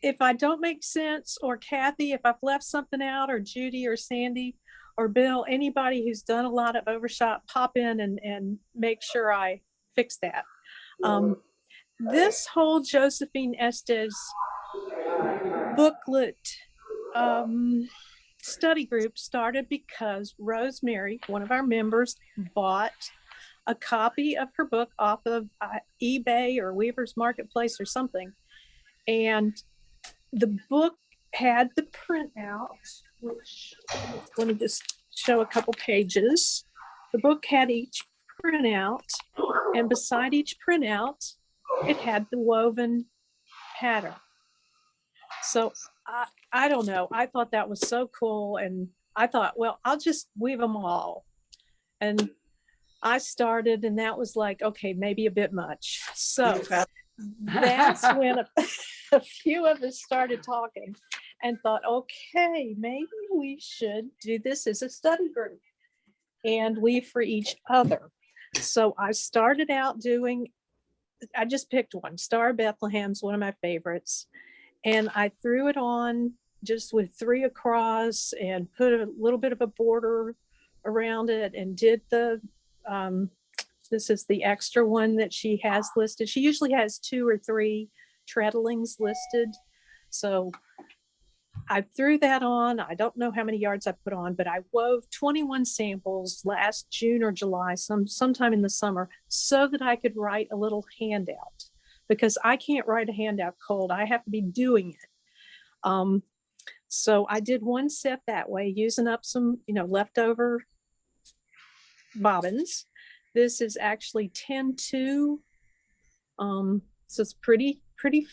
if I don't make sense, or Kathy, if I've left something out, or Judy or Sandy or Bill, anybody who's done a lot of Overshot, pop in and make sure I fix that. This whole Josephine Estes booklet study group started because Rosemary, one of our members, bought a copy of her book off of eBay or Weaver's Marketplace or something. And the book had the printout, which, let me just show a couple pages. The book had each printout, and beside each printout, it had the woven pattern. So I don't know. I thought that was so cool. And I thought, well, I'll just weave them all. And I started, and that was like, okay, maybe a bit much. So that's when a few of us started talking and thought, okay, maybe we should do this as a study group and weave for each other. So I started out doing, I just picked one. Star of Bethlehem's one of my favorites. And I threw it on just with 3 across and put a little bit of a border around it, and did the, this is the extra one that she has listed. She usually has 2 or 3 treadlings listed. So I threw that on. I don't know how many yards I put on, but I wove 21 samples last June or July, sometime in the summer, so that I could write a little handout, because I can't write a handout cold. I have to be doing it. So I did one set that way, using up some, leftover bobbins. This is actually 10-2. So it's pretty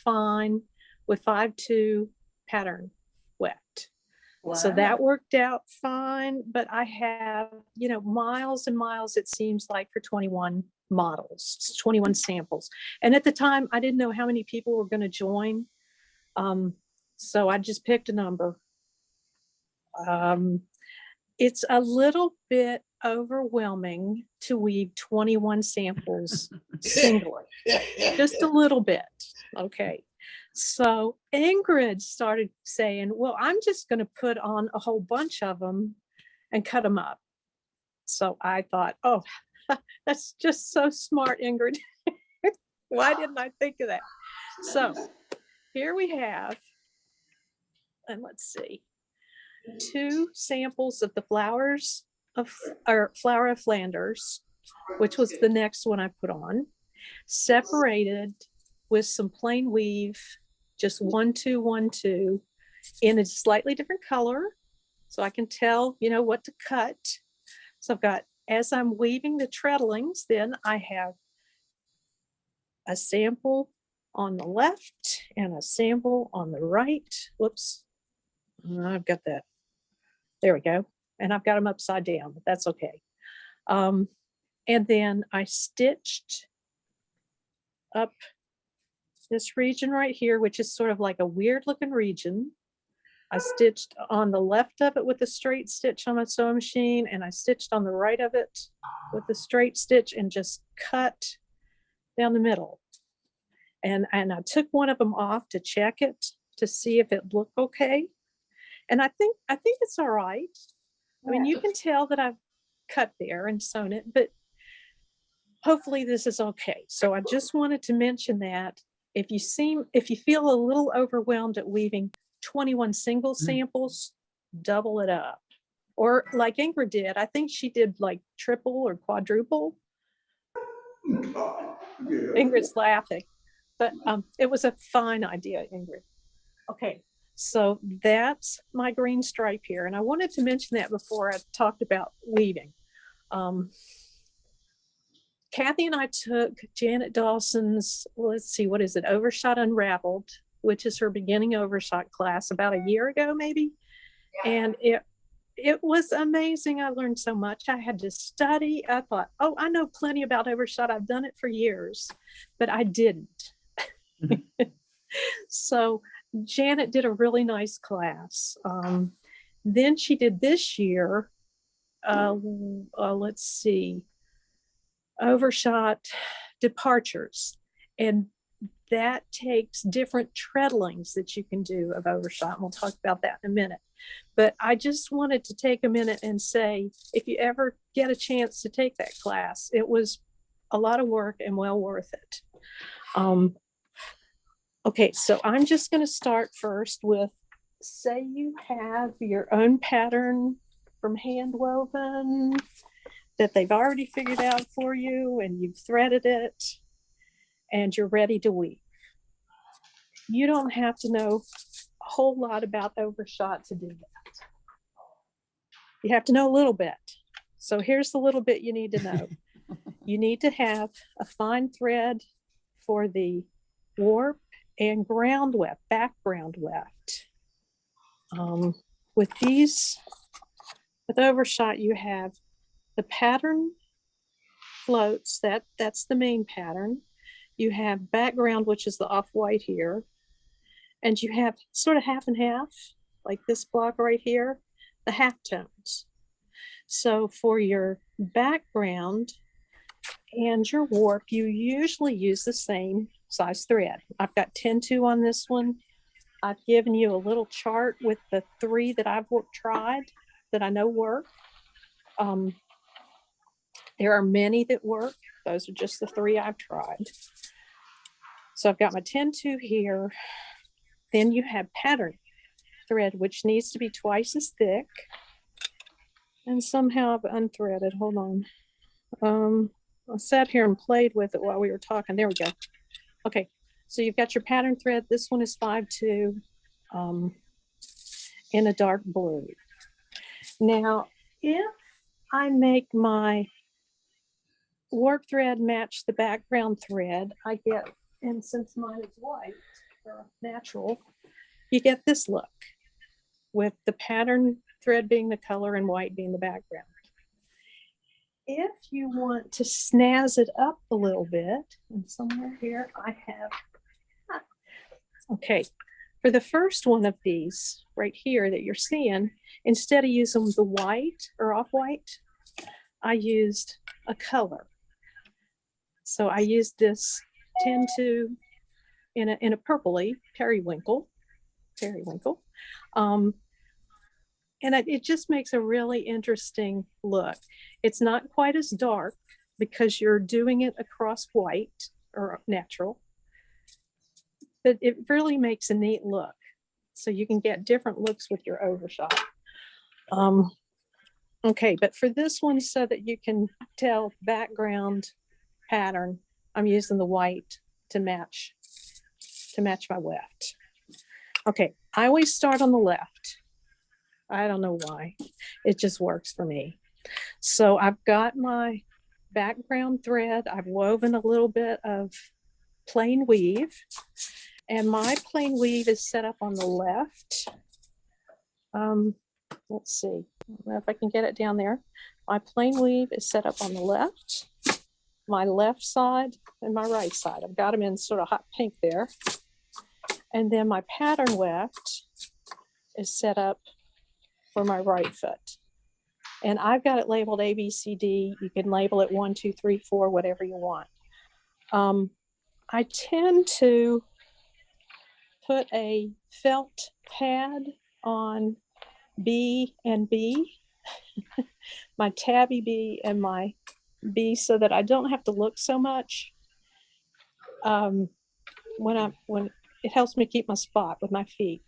fine with 5-2 pattern weft. Wow. So that worked out fine, but I have, miles and miles, it seems like, for 21 models, 21 samples. And at the time, I didn't know how many people were going to join. So I just picked a number. It's a little bit overwhelming to weave 21 samples singly, just a little bit. Okay. So Ingrid started saying, well, I'm just going to put on a whole bunch of them and cut them up. So I thought, oh, that's just so smart, Ingrid. Why didn't I think of that? So here we have, and let's see, 2 samples of the Flower of Flanders, which was the next one I put on, separated with some plain weave, just 1-2, 1-2, in a slightly different color, so I can tell, what to cut. So I've got, as I'm weaving the treadlings, then I have a sample on the left and a sample on the right. Whoops, I've got that. There we go. And I've got them upside down, but that's okay. And then I stitched up this region right here, which is sort of like a weird looking region. I stitched on the left of it with a straight stitch on my sewing machine, and I stitched on the right of it with a straight stitch and just cut down the middle. And I took one of them off to check it to see if it looked okay. And I think it's all right. I mean, you can tell that I've cut there and sewn it, but hopefully this is okay. So I just wanted to mention that if you feel a little overwhelmed at weaving 21 single samples, double it up. Or like Ingrid did, I think she did like triple or quadruple. Ingrid's laughing, but it was a fine idea, Ingrid. Okay, so that's my green stripe here. And I wanted to mention that before I talked about weaving. Kathy and I took Janet Dawson's, let's see, what is it? Overshot Unraveled, which is her beginning Overshot class, about a year ago, maybe. And it was amazing. I learned so much. I had to study. I thought, oh, I know plenty about Overshot. I've done it for years, but I didn't. So Janet did a really nice class. Then she did this year, let's see, Overshot Departures. And that takes different treadlings that you can do of overshot. And we'll talk about that in a minute. But I just wanted to take a minute and say, if you ever get a chance to take that class, it was a lot of work and well worth it. Okay, so I'm just going to start first with, say you have your own pattern from hand woven that they've already figured out for you, and you've threaded it and you're ready to weave. You don't have to know a whole lot about overshot to do that. You have to know a little bit. So here's the little bit you need to know. You need to have a fine thread for the warp and ground weft, background weft. With overshot, you have the pattern floats, that's the main pattern. You have background, which is the off-white here. And you have sort of half and half, like this block right here, the half tones. So for your background and your warp, you usually use the same size thread. I've got 10-2 on this one. I've given you a little chart with the 3 that I've tried that I know work. There are many that work. Those are just the 3 I've tried. So I've got my 10-2 here. Then you have pattern thread, which needs to be twice as thick. And somehow I've unthreaded. Hold on. I sat here and played with it while we were talking. There we go. Okay, so you've got your pattern thread. This one is 5-2 in a dark blue. Now, if I make my warp thread match the background thread, I get, and since mine is white or natural, you get this look with the pattern thread being the color and white being the background. If you want to snazz it up a little bit, and somewhere here I have, okay, for the first one of these right here that you're seeing, instead of using the white or off-white, I used a color. So I used this 10-2 in a purpley periwinkle. And it just makes a really interesting look. It's not quite as dark because you're doing it across white or natural, but it really makes a neat look. So you can get different looks with your overshot. Okay, but for this one, so that you can tell background pattern, I'm using the white to match my weft. Okay, I always start on the left. I don't know why. It just works for me. So I've got my background thread. I've woven a little bit of plain weave, and my plain weave is set up on the left. Let's see. I don't know if I can get it down there. My plain weave is set up on the left, my left side and my right side. I've got them in sort of hot pink there. And then my pattern weft is set up for my right foot. And I've got it labeled A, B, C, D. You can label it 1, 2, 3, 4, whatever you want. I tend to put a felt pad on B and B, my tabby B and my B, so that I don't have to look so much. When it helps me keep my spot with my feet.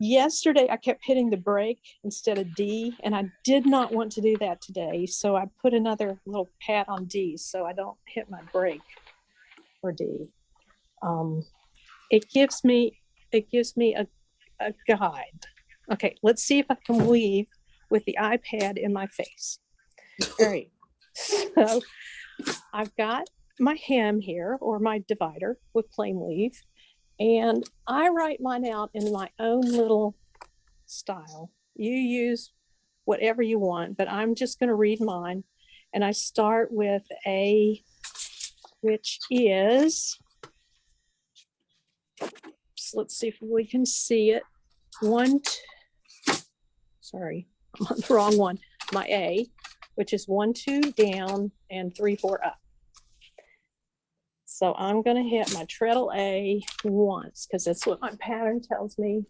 Yesterday, I kept hitting the brake instead of D, and I did not want to do that today. So I put another little pad on D so I don't hit my brake for D. It gives me a guide. Okay, let's see if I can weave with the iPad in my face. All right, so I've got my hem here, or my divider with plain weave. And I write mine out in my own little style. You use whatever you want, but I'm just going to read mine. And I start with A, which is, let's see if we can see it. Sorry, I'm on the wrong one. My A, which is 1, 2 down and 3, 4 up. So I'm going to hit my treadle A once because that's what my pattern tells me.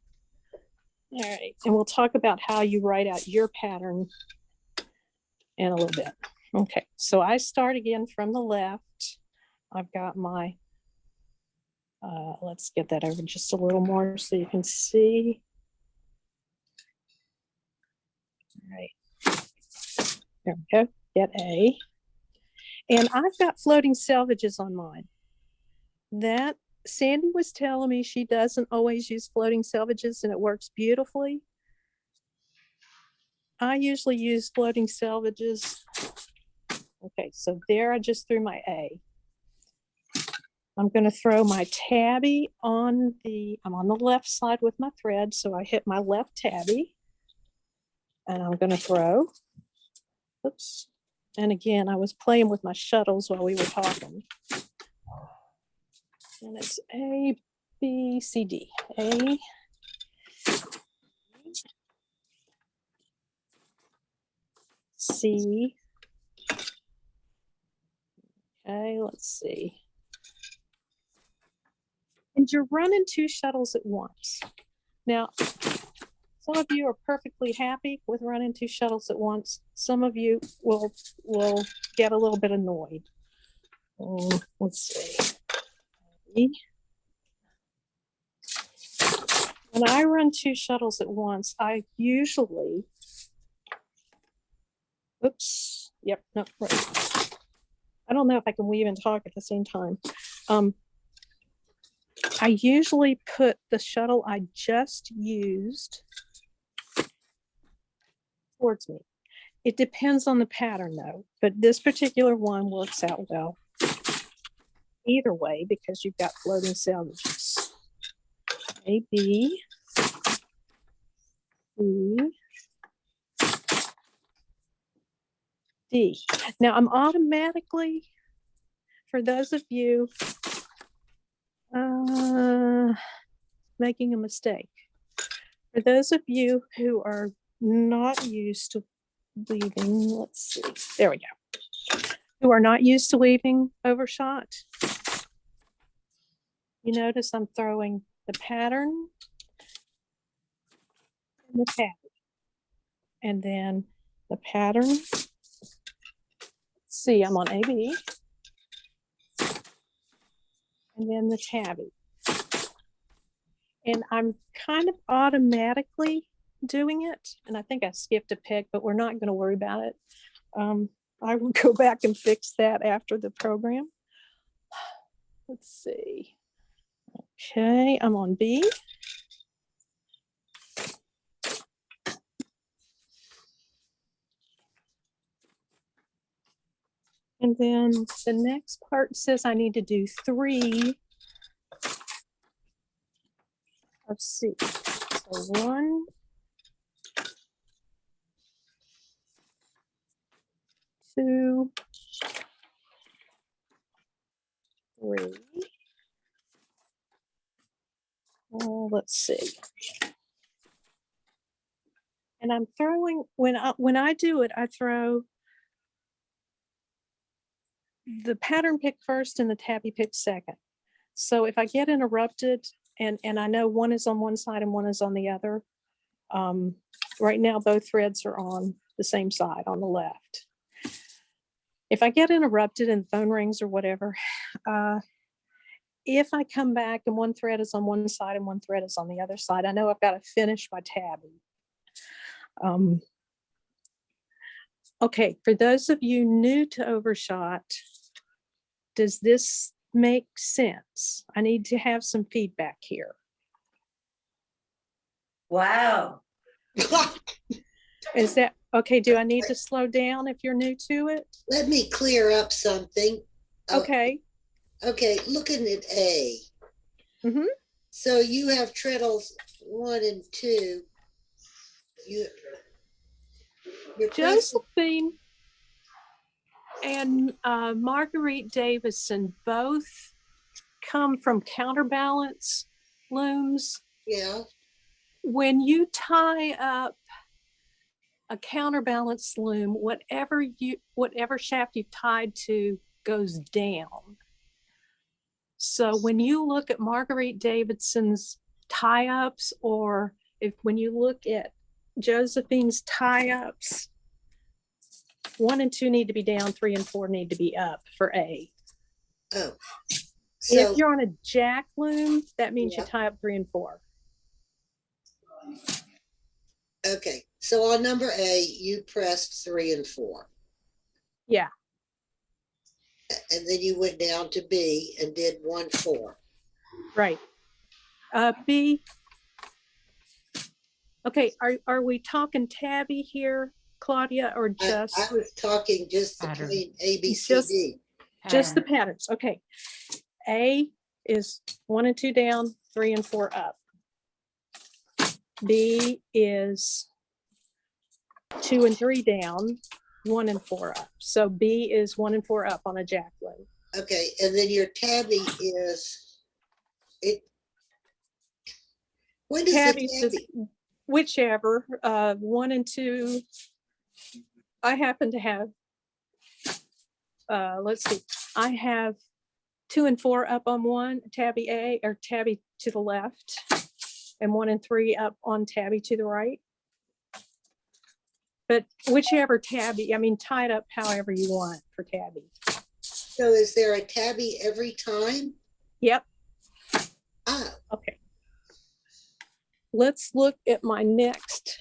All right, and we'll talk about how you write out your pattern in a little bit. Okay, so I start again from the left. I've got my, let's get that over just a little more so you can see. All right, there we go, get A. And I've got floating selvages on mine. That Sandy was telling me she doesn't always use floating selvages and it works beautifully. I usually use floating selvages. Okay, so there I just threw my A. I'm going to throw my tabby on I'm on the left side with my thread, so I hit my left tabby. And I'm going to throw. Oops. And again, I was playing with my shuttles while we were talking. And it's A, B, C, D. A, C. Okay, let's see. And you're running 2 shuttles at once. Now, some of you are perfectly happy with running 2 shuttles at once. Some of you will get a little bit annoyed. Let's see. When I run 2 shuttles at once, I usually, oops, yep, no, right. I don't know if I can weave and talk at the same time. I usually put the shuttle I just used towards me. It depends on the pattern though, but this particular one works out well either way because you've got floating selvages. A, B, C, D. Now I'm automatically, for those of you making a mistake, for those of you who are not used to weaving, let's see, there we go, who are not used to weaving overshot, you notice I'm throwing the pattern and the tabby, and then the pattern. Let's see, I'm on AB, and then the tabby. And I'm kind of automatically doing it. And I think I skipped a peg, but we're not going to worry about it. I will go back and fix that after the program. Let's see. Okay, I'm on B. And then the next part says I need to do 3 of C. So 1, 2, 3. Let's see. And I'm throwing, when I do it, I throw the pattern pick first and the tabby pick second. So if I get interrupted and I know one is on one side and one is on the other, right now both threads are on the same side on the left. If I get interrupted and the phone rings or whatever, if I come back and one thread is on one side and one thread is on the other side, I know I've got to finish my tabby. Okay, for those of you new to Overshot, does this make sense? I need to have some feedback here. Wow. Is that okay? Do I need to slow down if you're new to it? Let me clear up something. Okay. Okay, looking at A. Mm-hmm. So you have treadles 1 and 2. Josephine and Marguerite Davison both come from counterbalance looms. Yeah. When you tie up a counterbalance loom, whatever shaft you've tied to goes down. So when you look at Marguerite Davidson's tie-ups, or when you look at Josephine's tie-ups, 1 and 2 need to be down, 3 and 4 need to be up for A. Oh, If so, you're on a jack loom, that means Yeah. you tie up 3 and 4. okay, so on number A, you pressed 3 and 4, Yeah, and then you went down to B and did 1, 4. right. B. Okay, are we talking tabby here, Claudia, or I just was talking just the Pattern. plain A, B, C, Just- D. just the Pattern. patterns? Okay. A is 1 and 2 down, 3 and 4 up. B is 2 and 3 down, 1 and 4 up. So B is 1 and 4 up on a jack loom. Okay, and then your tabby is, it. When does the Tabby's just tabby? whichever, 1 and 2. I happen to have, let's see, I have 2 and 4 up on one, tabby A, or tabby to the left, and 1 and 3 up on tabby to the right. But whichever tabby, I mean, tie it up however you want for tabby. So is there a tabby every time? Yep. Ah, Okay. Let's look at my next.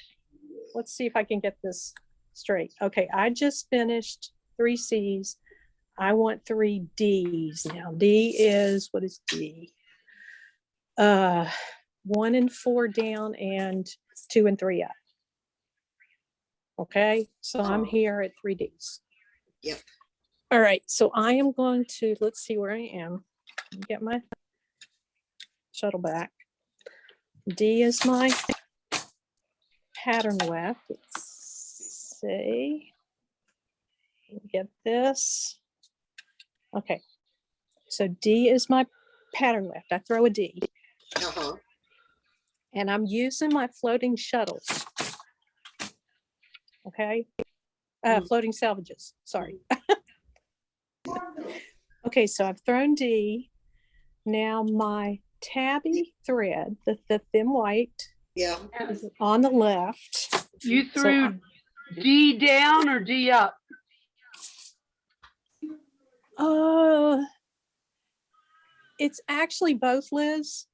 Let's see if I can get this straight. Okay, I just finished 3 C's. I want 3 D's now. D is, what is D? 1 and 4 down and 2 and 3 up. Okay, so I'm here at 3 D's. Yep. All right, so I am going to, let's see where I am. Get my shuttle back. D is my pattern left. Let's see. Get this. Okay. So D is my pattern left. I throw a D. uh-huh, And I'm using my floating shuttles. Okay. Floating salvages. Sorry. Okay, so I've thrown D. Now my tabby thread, the thin white, yeah. is on the left. You So threw D down or D up? It's actually both, Liz.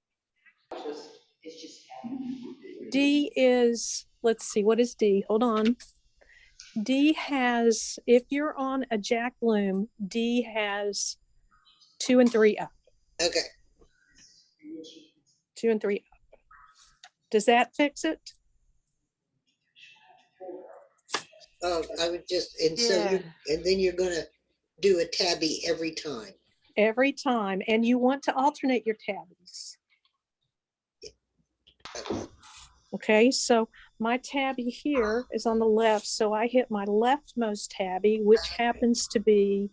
D is, let's see, what is D? Hold on. D has, if you're on a jack loom, D has 2 and 3 up. Okay, 2 and 3 up. Does that fix it? oh, I would just, and so, Yeah. and then you're gonna do a tabby every time. Every time. And you want to alternate your tabbies. Okay, so my tabby here is on the left. So I hit my leftmost tabby, which happens to be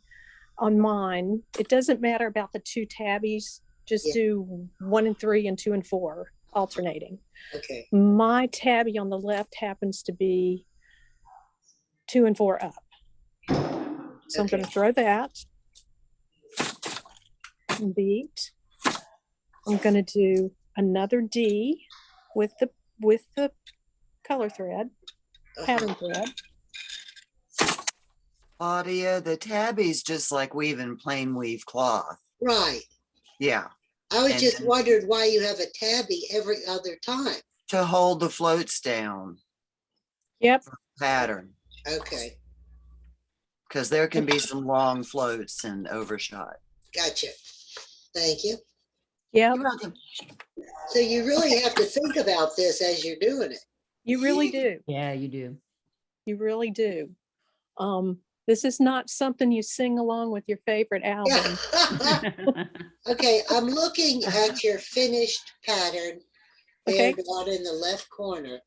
on mine. It doesn't matter about the 2 tabbies. Just Yeah. do 1 and 3 and 2 and 4 alternating. Okay, My tabby on the left happens to be 2 and 4 up. So I'm going to Okay. throw that. Beat. I'm going to do another D with the color thread, pattern uh-huh, thread. Claudia, the tabby's just like weaving plain weave cloth. right. Yeah, I was And just then- wondered why you have a tabby every other time. to hold the floats down Yep. pattern, Okay, because there can be some long floats in Overshot. gotcha. Thank you. Yep. You're welcome. So you really have to think about this as you're doing it. You really do. Yeah, you do. You really do. This is not something you sing along with your favorite album. Okay, I'm looking at your finished pattern there Okay. down in the left corner.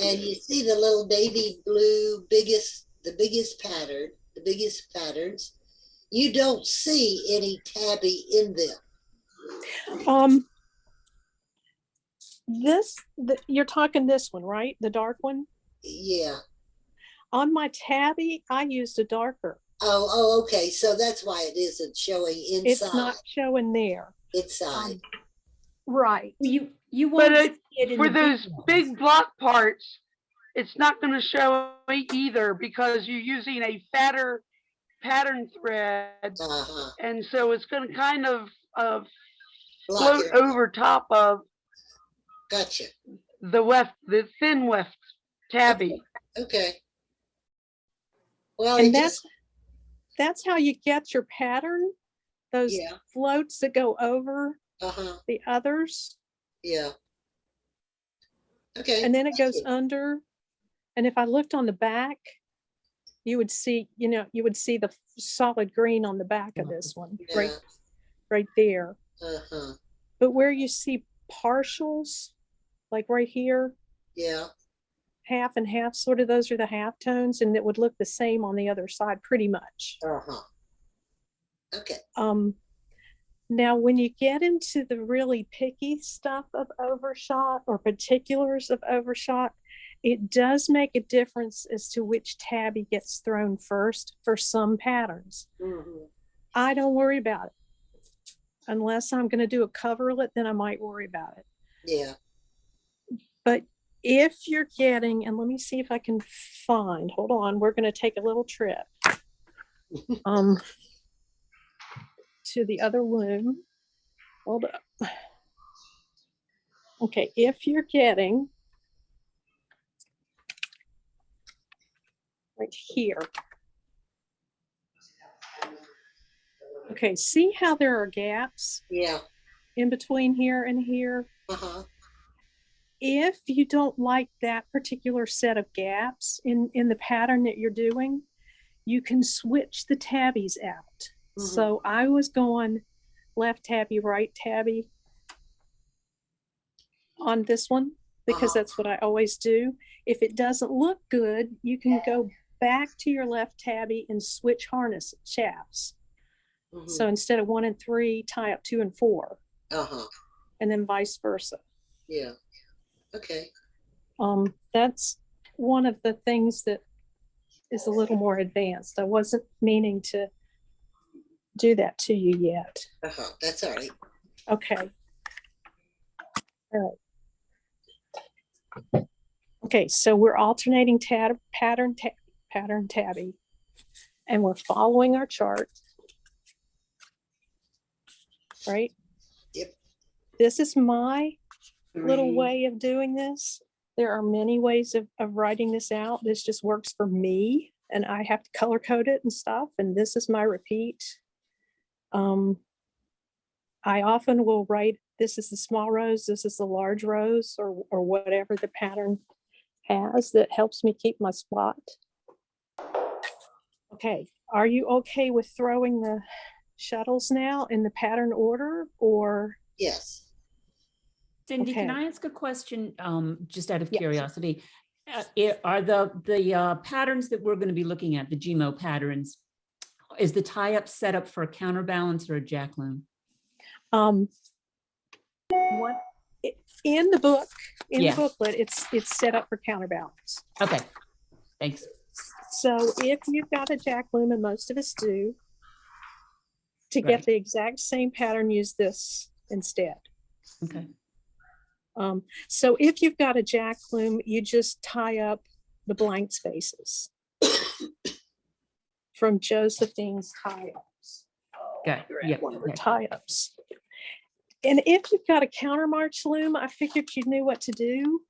And you see the little baby blue the biggest patterns. You don't see any tabby in them. You're talking this one, right? The dark one? Yeah. On my tabby, I used a darker. Okay. So that's why it isn't showing It's not inside. showing there. Inside. Right. You But won't see it in for the those videos. big block parts, it's not going to show either because you're using a fatter pattern thread, Uh-huh. and so it's going to kind of Block float it. over top of Gotcha. the thin weft tabby. Okay. Well, And it just, that's how you get your pattern, those yeah. floats that go over Uh-huh. the others. Yeah. Okay. And then it thank goes you. under. And if I looked on the back, you would see, you would see the solid green on the back of this one, Yeah. right there. Uh-huh. But where you see partials, like right here, Yeah. half and half, sort of, those are the half tones, and it would look the same on the other side pretty much. Uh-huh. Okay. Now when you get into the really picky stuff of Overshot or particulars of Overshot, it does make a difference as to which tabby gets thrown first for some patterns. Mm-hmm. I don't worry about it. Unless I'm going to do a coverlet, then I might worry about it. Yeah. But if you're getting, and let me see if I can find, hold on, we're going to take a little trip to the other loom. Hold up. Okay, if you're getting right here. Okay, see how there are gaps Yeah. in between here and here? Uh-huh. If you don't like that particular set of gaps in the pattern that you're doing, you can switch the tabbies out. Mhm. So I was going left tabby, right tabby on this one because that's what I always do. If it doesn't look good, you can go back to your left tabby and switch harness shafts. Mhm. So instead of 1 and 3, tie up 2 and 4, Uh-huh. and then vice versa. Yeah. Okay. That's one of the things that is a little more advanced. I wasn't meaning to do that to you yet. Uh-huh. That's all right. Okay. All right. Okay, so we're alternating pattern tabby, and we're following our chart, right? Yep. This is my little way of doing this. There are many ways of writing this out. This just works for me, and I have to color code it and stuff, and this is my repeat. I often will write, this is the small rose, this is the large rose, or whatever the pattern has that helps me keep my spot. Okay, are you okay with throwing the shuttles now in the pattern order, or? Yes. Cindy, can Okay. I ask a question, just out of Yes. curiosity? Are the patterns that we're going to be looking at, the GMO patterns, is the tie-up set up for a counterbalance or a jack loom? What in the book, in Yeah. the booklet, it's set up for counterbalance. Okay, thanks. So if you've got a jack loom, and most of us do, to get Right. the exact same pattern, use this instead. Okay. So if you've got a jack loom, you just tie up the blank spaces from Josephine's tie-ups. Got it. Yep. One of her Okay. tie-ups. And if you've got a countermarch loom, I figured you knew what to do.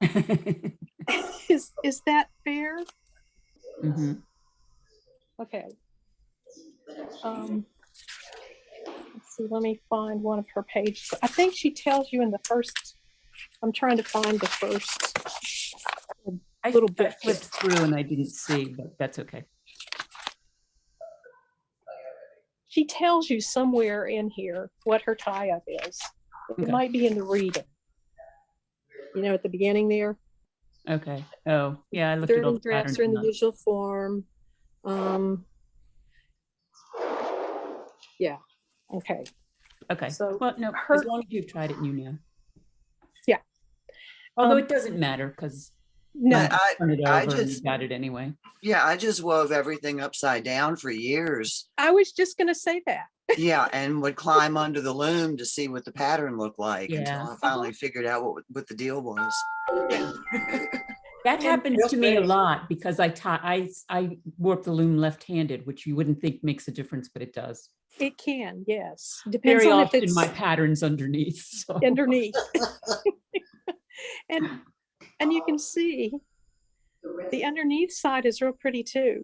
Is that fair? Mhm. Okay. Let's see, let me find one of her pages. I think she tells you in the first, I'm trying to find the first little I bit. flipped through and I didn't see, but that's okay. She tells you somewhere in here what her tie-up is. It Okay. might be in the reading. You know, at the beginning there. Okay. Oh, yeah, I looked at all Third the patterns. drafts are in the and usual form. Yeah. Okay. Okay. So Well, no, her- as long as you've tried it and you know. Yeah. Although it doesn't matter because No, Turn it I over and you just, got it anyway. yeah, I just wove everything upside down for years. I was just gonna say that. Yeah, and would climb under the loom to see what the pattern looked like until Yeah. I finally figured out what the deal was. That And- happens to me a lot because I warp the loom left-handed, which you wouldn't think makes a difference, but it does. It can, yes. Depends Very on if often it's my pattern's underneath. So. underneath. And you can see the underneath side is real pretty too.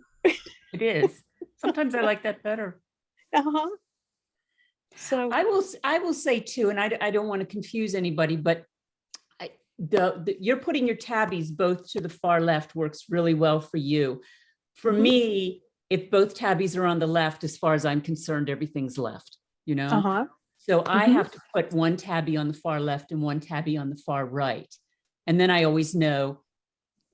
It is. Sometimes I like that better. Uh-huh. So I will say too, and I don't want to confuse anybody, but you're putting your tabbies both to the far left works really well for you. For Mhm. me, if both tabbies are on the left, as far as I'm concerned, everything's left, you know? uh-huh. So I Mhm. have to put one tabby on the far left and one tabby on the far right. And then I always know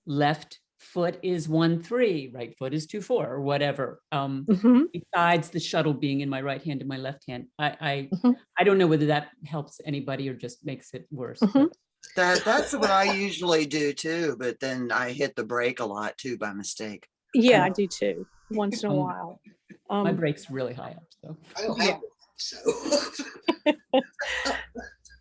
left foot is 1-3, right foot is 2-4, or whatever. Mhm. Besides the shuttle being in my right hand and my left hand. Mhm. I don't know whether that helps anybody or just makes it worse. Mhm. That's what I usually do too, but then I hit the brake a lot too by mistake. Yeah, I do too, once in a Um, while. My brake's really high up, so. I don't Yeah. have it, so.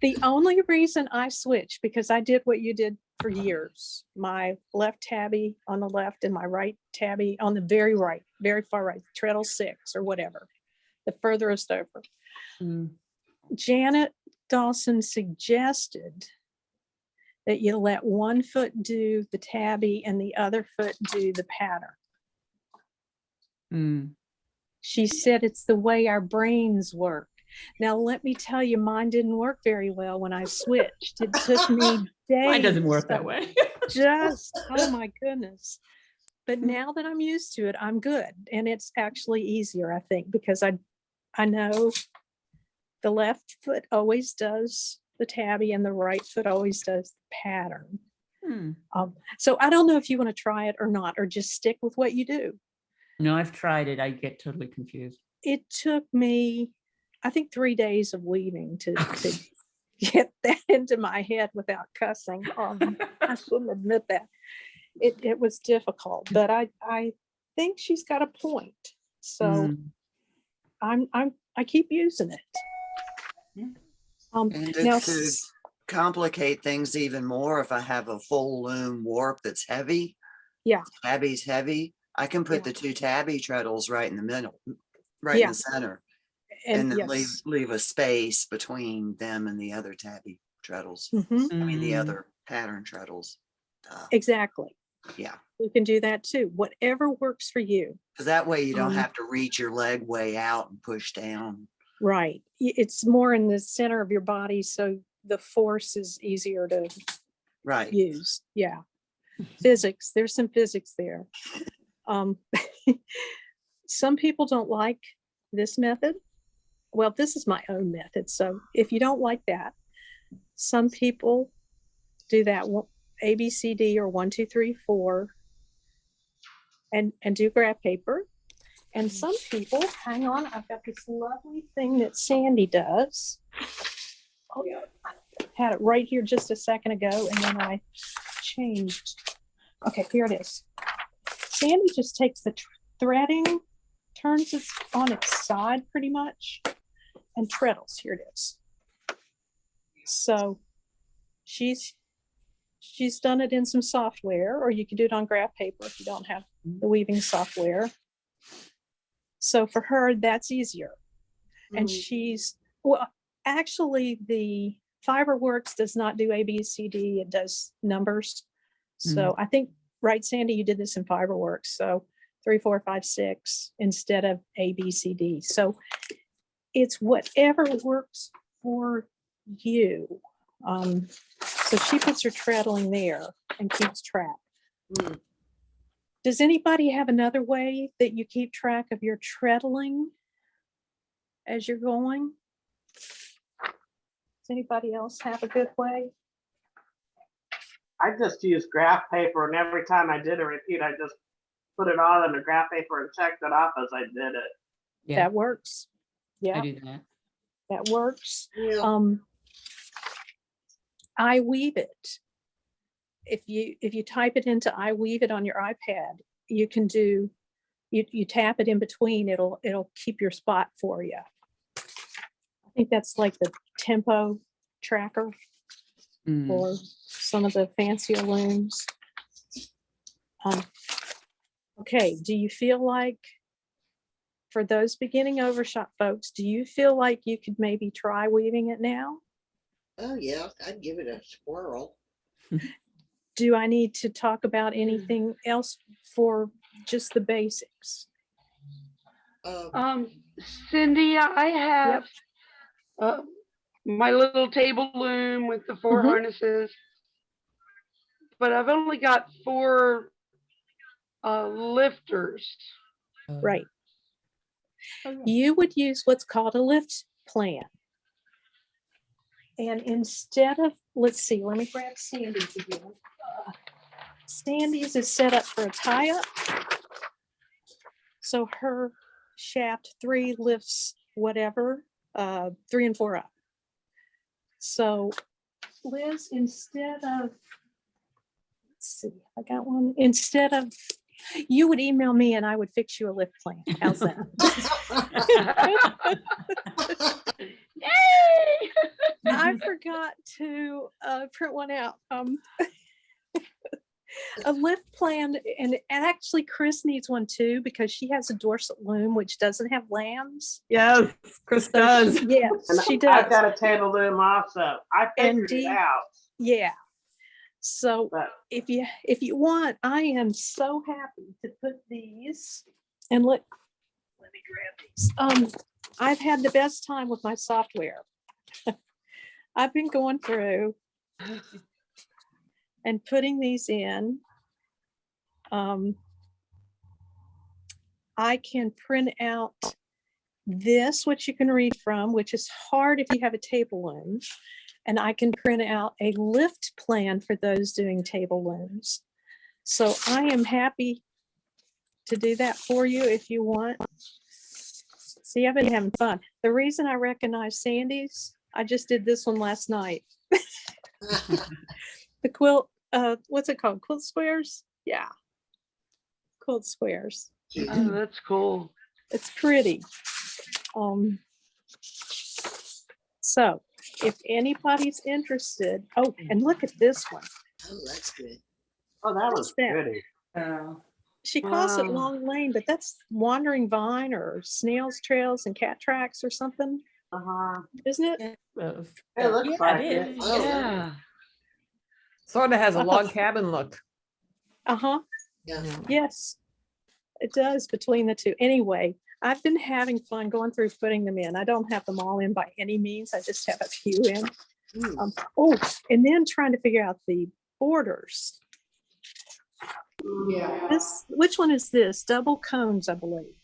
The only reason I switched, because I did what you did for years, my left tabby on the left and my right tabby on the very right, very far right, treadle 6 or whatever, the furthest over. Mm. Janet Dawson suggested that you let one foot do the tabby and the other foot do the pattern. Mm. She said it's the way our brains work. Now, let me tell you, mine didn't work very well when I switched. It took me days. Mine doesn't work that way. Just, oh my goodness. But now that I'm used to it, I'm good. And it's actually easier, I think, because I know the left foot always does the tabby and the right foot always does the pattern. Hmm. So I don't know if you want to try it or not, or just stick with what you do. No, I've tried it. I get totally confused. It took me, I think, 3 days of weaving to get that into my head without cussing. I shouldn't admit that. It was difficult, but I think she's got a point. So I keep using it. Yeah. And Now, to complicate things even more, if I have a full loom warp that's heavy, Yeah. tabby's heavy, I can put Yeah. the 2 tabby treadles right in the middle, right Yeah. in the center, and and then yes. leave a space between them and the other tabby treadles. Mhm. I mean, the Mm. other pattern treadles. Exactly. Yeah, You can do that too. Whatever works for you. because that way you don't Um, have to reach your leg way out and push down. Right. It's more in the center of your body, so the force is easier to Right. use. Yeah. Physics. There's some physics there. Some people don't like this method. Well, this is my own method. So if you don't like that, some people do that ABCD or 1, 2, 3, 4 and do graph paper. And some people, hang on, I've got this lovely thing that Sandy does. Oh, I had it right here just a second ago, and then I changed. Okay, here it is. Sandy just takes the threading, turns it on its side pretty much, and treadles. Here it is. So she's done it in some software, or you can do it on graph paper if you don't have the weaving software. So for her, that's easier. And well, actually the Fiberworks does not do ABCD, it does numbers. So I think, right, Sandy, you did this in Fiberworks. So 3, 4, 5, 6 instead of ABCD. So it's whatever works for you. So she puts her treadling there and keeps track. Does anybody have another way that you keep track of your treadling as you're going? Does anybody else have a good way? I just used graph paper, and every time I did a repeat, I just put it all on the graph paper and checked it off as I did it. Yeah, That works. I Yeah, do that. that works. Yeah. I weave it if you type it into iWeave It on your iPad, you can do, you tap it in between, it'll keep your spot for you. I think that's like the tempo tracker Mm. for some of the fancier looms. Okay, do you feel like, for those beginning Overshot folks, do you feel like you could maybe try weaving it now? Oh, yeah, I'd give it a swirl. Do I need to talk about anything else for just the basics? Cindy, I have my little table loom with the 4 Mhm. harnesses, but I've only got 4 lifters. Right. You would use what's called a lift plan. And instead of, let's see, let me grab Sandy's again. Sandy's is set up for a tie-up. So her shaft 3 lifts whatever, 3 and 4 up. So Liz, instead of, let's see, I got one. Instead of, you would email me and I would fix you a lift plan. How's that? Yay! I forgot to print one out. A lift plan, and actually Chris needs one too, because she has a Dorset loom which doesn't have lambs. Yes, Chris So does. yes, And she I've does. got a table loom also. I figured Dee- it out. Yeah. So But if you want, I am so happy to put these, and let me grab these. I've had the best time with my software. I've been going through and putting these in. I can print out this, which you can read from, which is hard if you have a table loom. And I can print out a lift plan for those doing table looms. So I am happy to do that for you if you want. See, I've been having fun. The reason I recognize Sandy's, I just did this one last night. The quilt, what's it called? Quilt squares? Yeah. Quilt squares. Oh, that's cool. It's pretty. So if anybody's interested, oh, and look at this one. Oh, that's good. oh, that was What's that? pretty. She calls it Wow. Long Lane, but that's Wandering Vine or Snails Trails and Cat Tracks or something, Uh-huh. isn't it? It Yeah, looks like it it. is. Oh, Yeah. Sort of has a log cabin look. Uh-huh. Yeah. Yes, it does, between the two. Anyway, I've been having fun going through putting them in. I don't have them all in by any means. I just have a few in. Mm. Oh, and then trying to figure out the borders. Yeah. Which one is this? Double cones, I believe.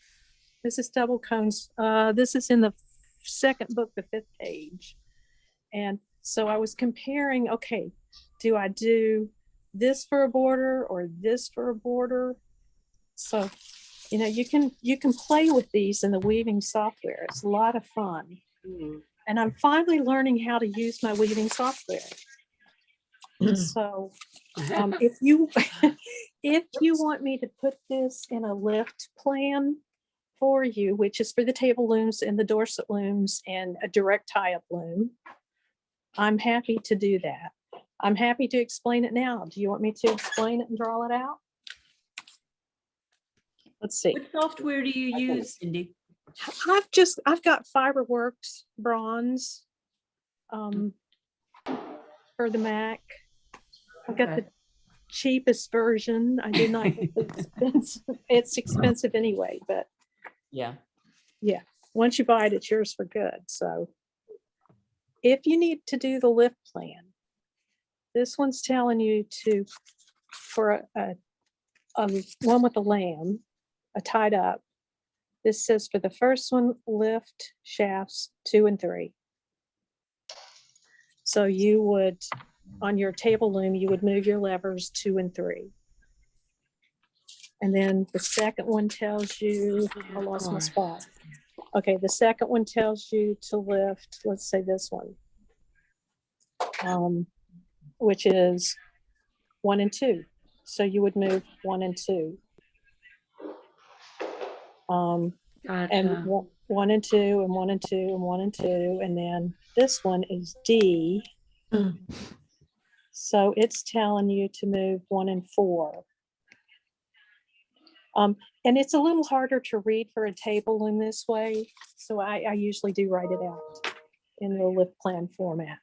This is double cones. This is in the second book, the 5th page. And so I was comparing, okay, do I do this for a border or this for a border? So, you know, you can play with these in the weaving software. It's a lot of fun. Mm. And I'm finally learning how to use my weaving software. So if you want me to put this in a lift plan for you, which is for the table looms and the Dorset looms and a direct tie-up loom, I'm happy to do that. I'm happy to explain it now. Do you want me to explain it and draw it out? Let's see. What software do you use, Cindy? I've got Fiberworks Bronze for the Mac. I've got the cheapest version. I did not get the expensive. It's expensive anyway, but Yeah. once you buy it, it's yours for good. So if you need to do the lift plan, this one's telling you to, for a one with a lamb, a tied up, this says for the first one, lift shafts 2 and 3. So you would, on your table loom, you would move your levers 2 and 3. And then the second one tells you, I lost my spot. Okay, the second one tells you to lift, let's say this one, which is 1 and 2. So you would move 1 and 2. And Gotcha. 1 and 2 and 1 and 2 and 1 and 2. And then this one is D. So it's telling you to move 1 and 4. And it's a little harder to read for a table in this way. So I usually do write it out in the lift plan format.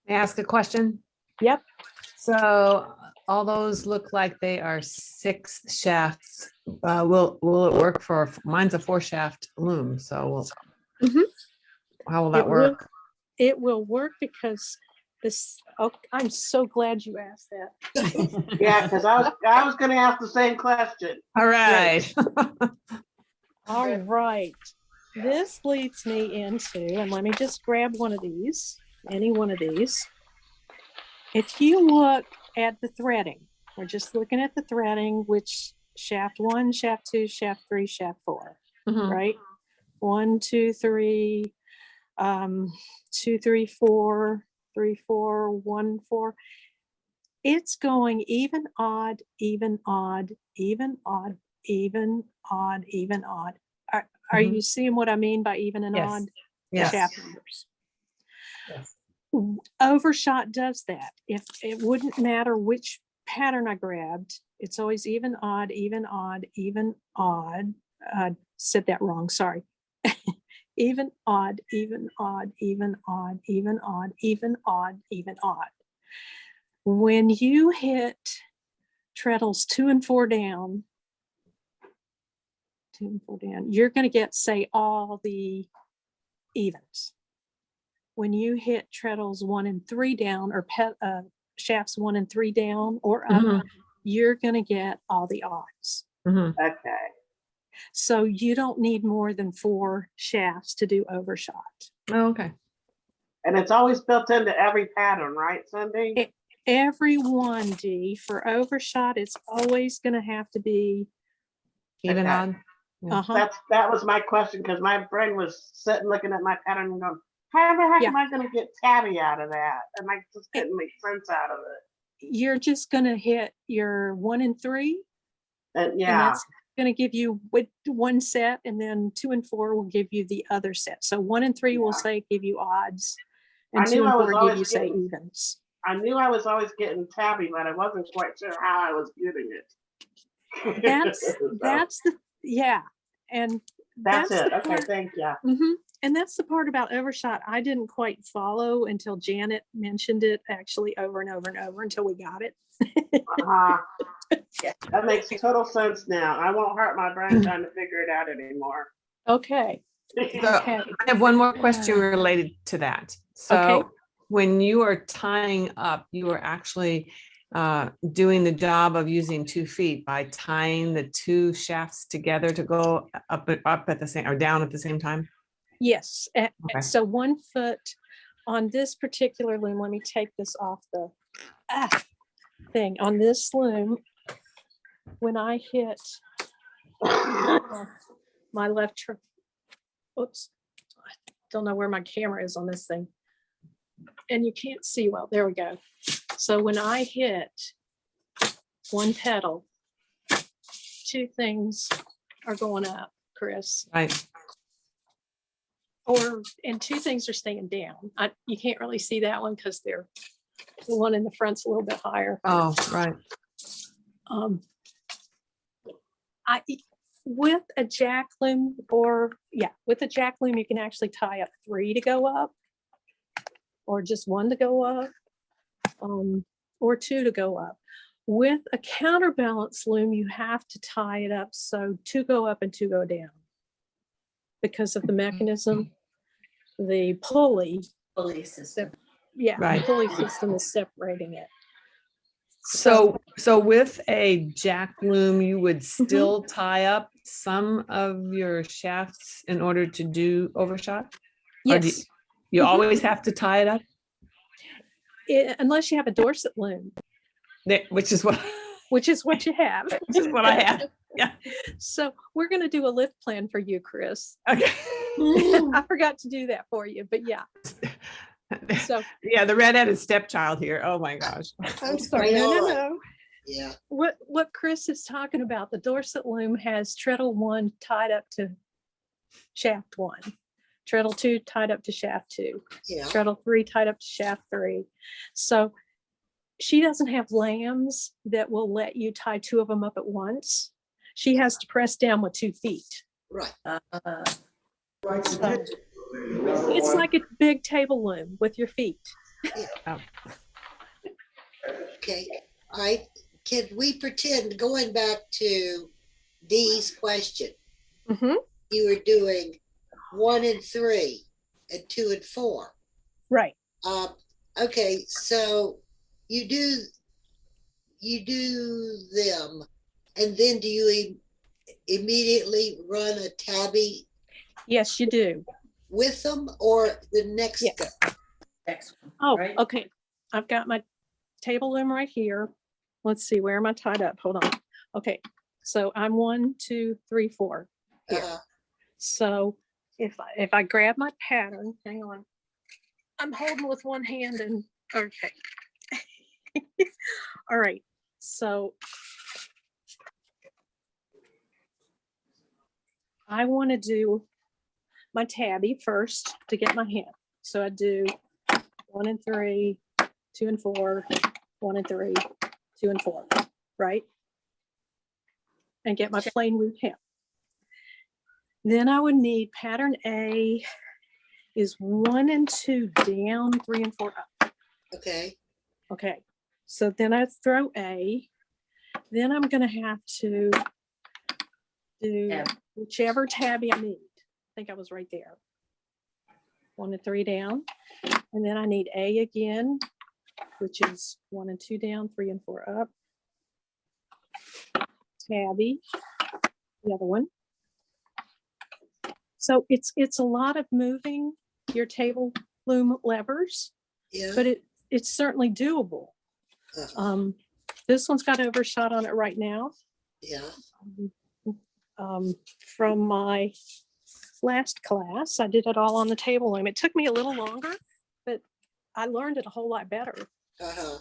May I ask a question? Yep. So all those look like they are 6 shafts. Will it work for, mine's a 4 shaft loom, so Mhm. how will It that will- work? It will work because this, oh, I'm so glad you asked that. Yeah, because I was gonna ask the same question. All right. All right. This leads me into, and let me just grab one of these, any one of these. If you look at the threading, we're just looking at the threading, which shaft 1, shaft 2, shaft 3, shaft 4, Mhm. right? 1, 2, 3, 2, 3, 4, 3, 4, 1, 4. It's going even, odd, even, odd, even, odd, even, odd, even, odd. Are Mhm. you seeing what I mean by even and Yes. odd? Yes. Shaft numbers. Yes. Overshot does that. If it wouldn't matter which pattern I grabbed, it's always even, odd, even, odd, even, odd. Said that wrong, sorry. Even, odd, even, odd, even, odd, even, odd, even, odd, even, odd. When you hit treadles 2 and 4 down, 2 and 4 down, you're going to get, say, all the evens. When you hit treadles 1 and 3 down, or shafts 1 and 3 down or up, Mhm. you're going to get all the odds. Mhm. Okay. So you don't need more than 4 shafts to do overshot. Oh, okay. And it's always built into every pattern, right, Cindy? Every one, D, for overshot, it's always going to have to be, Even Okay. odd. Yeah. That was my question, because my brain was sitting looking at my pattern and going, how the heck Yeah. am I gonna get tabby out of that? And I just couldn't make sense out of it. you're just going to hit your 1 and 3. And And yeah, that's going to give you one set, and then 2 and 4 will give you the other set. So 1 and 3 will Yeah. say give you odds, I and 2 knew and I was 4 give always you say getting- evens. I knew I was always getting tabby, but I wasn't quite sure how I was getting it. That's the, yeah, and That's it. the Okay, part- thank you. Mhm. And that's the part about overshot I didn't quite follow until Janet mentioned it actually over and over and over until we got it. Uh-huh. That makes total sense now. I won't hurt my brain trying to figure it out anymore. Okay. So Okay. I have one more question related to that. Okay. So when you are tying up, you are actually doing the job of using 2 feet by tying the 2 shafts together to go up at the same, or down at the same time. Yes. Okay. So 1 foot on this particular loom. Let me take this off the thing. On this loom, when I hit my left, oops, I don't know where my camera is on this thing. And you can't see well. There we go. So when I hit 1 pedal, 2 things are going up, Chris. Right. And 2 things are staying down. You can't really see that one because the one in the front's a little bit higher. Oh, right. With a jack loom, with a jack loom, you can actually tie up 3 to go up, or just 1 to go up, or 2 to go up. With a counterbalance loom, you have to tie it up so 2 go up and 2 go down because of the mechanism. The pulley system. Yeah, Right. the pulley system is separating it. So with a jack loom, you would still tie up some of your shafts in order to do overshot? Or do Yes, you Mhm. always have to tie it up? unless you have a Dorset loom, Which is what which is what you have. which is what I have. Yeah. So we're going to do a lift plan for you, Chris. Okay. I forgot to do that for you, but yeah. So Yeah, the redheaded stepchild here. Oh my gosh. I'm sorry. No, no, no. Yeah. What Chris is talking about, the Dorset loom has treadle 1 tied up to shaft 1, treadle 2 tied up to shaft 2, Yeah. treadle 3 tied up to shaft 3. So she doesn't have lambs that will let you tie 2 of them up at once. She has to press down with 2 feet. Right. So it's like a big table loom with your feet. Okay. All right. Can we pretend, going back to Dee's question, Mhm. you were doing 1 and 3 and 2 and 4. Right. Okay, so you do them, and then do you immediately run a tabby Yes, you do. with them, or the next Yes. step? Next one. Oh, Right. okay. I've got my table loom right here. Let's see, where am I tied up? Hold on. Okay, so I'm 1, 2, 3, 4 here. Uh-huh. So if I grab my pattern, hang on. I'm holding with one hand and okay. All right. So I want to do my tabby first to get my hand. So I do 1 and 3, 2 and 4, 1 and 3, 2 and 4, right? And get my plain loop hem. Then I would need pattern A is 1 and 2 down, 3 and 4 up. Okay. Okay, so then I throw A. Then I'm gonna have to do Yeah. whichever tabby I need. I think I was right there. 1 and 3 down. And then I need A again, which is 1 and 2 down, 3 and 4 up. Tabby, the other one. So it's a lot of moving your table loom levers, Yeah. but it's certainly doable. Uh-huh. This one's got overshot on it right now. Yeah. From my last class, I did it all on the table loom. It took me a little longer, but I learned it a whole lot better. Uh-huh.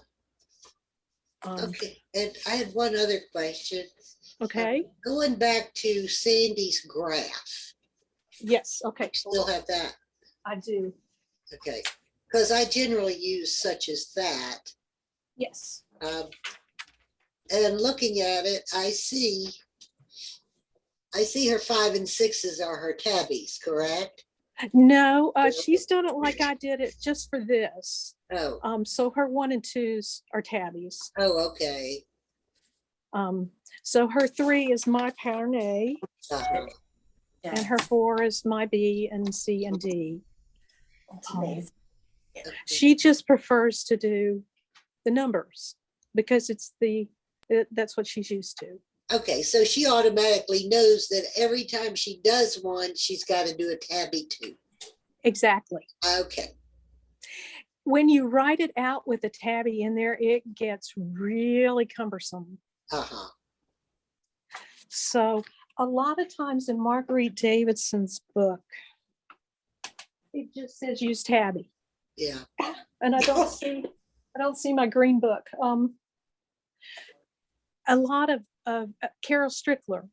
Um, Okay. And I had one other question. okay. Going back to Sandy's graph, Yes. Okay. still have that. I do. Okay. Because I generally use such as that. Yes. And looking at it, I see her 5 and 6s are her tabbies, correct? No, she's done it like I did it just for this. Oh, So her 1 and 2s are tabbies. okay. So her 3 is my pattern A, Uh-huh. and her 4 is my B and C and D. That's amazing. Okay. She just prefers to do the numbers because that's what she's used to. Okay, so she automatically knows that every time she does one, she's got to do a tabby too. Exactly. Okay. When you write it out with a tabby in there, it gets really cumbersome. Uh-huh. So a lot of times in Marguerite Davidson's book, it just says use tabby. Yeah. And I don't see my green book. A lot of Carol Strickler,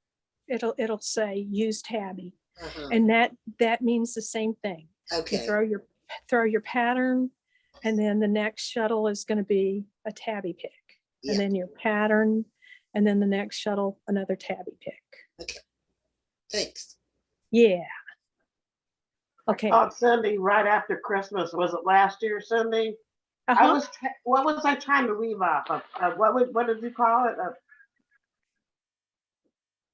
it'll say use tabby, Uh-huh. and that means the same thing. You Okay. throw your pattern, and then the next shuttle is going to be a tabby pick, Yeah. and then your pattern, and then the next shuttle another tabby pick. Thanks. Yeah. Okay. Oh, Cindy, right after Christmas, was it last year, Cindy? Uh-huh. What was I trying to weave off of? What did you call it?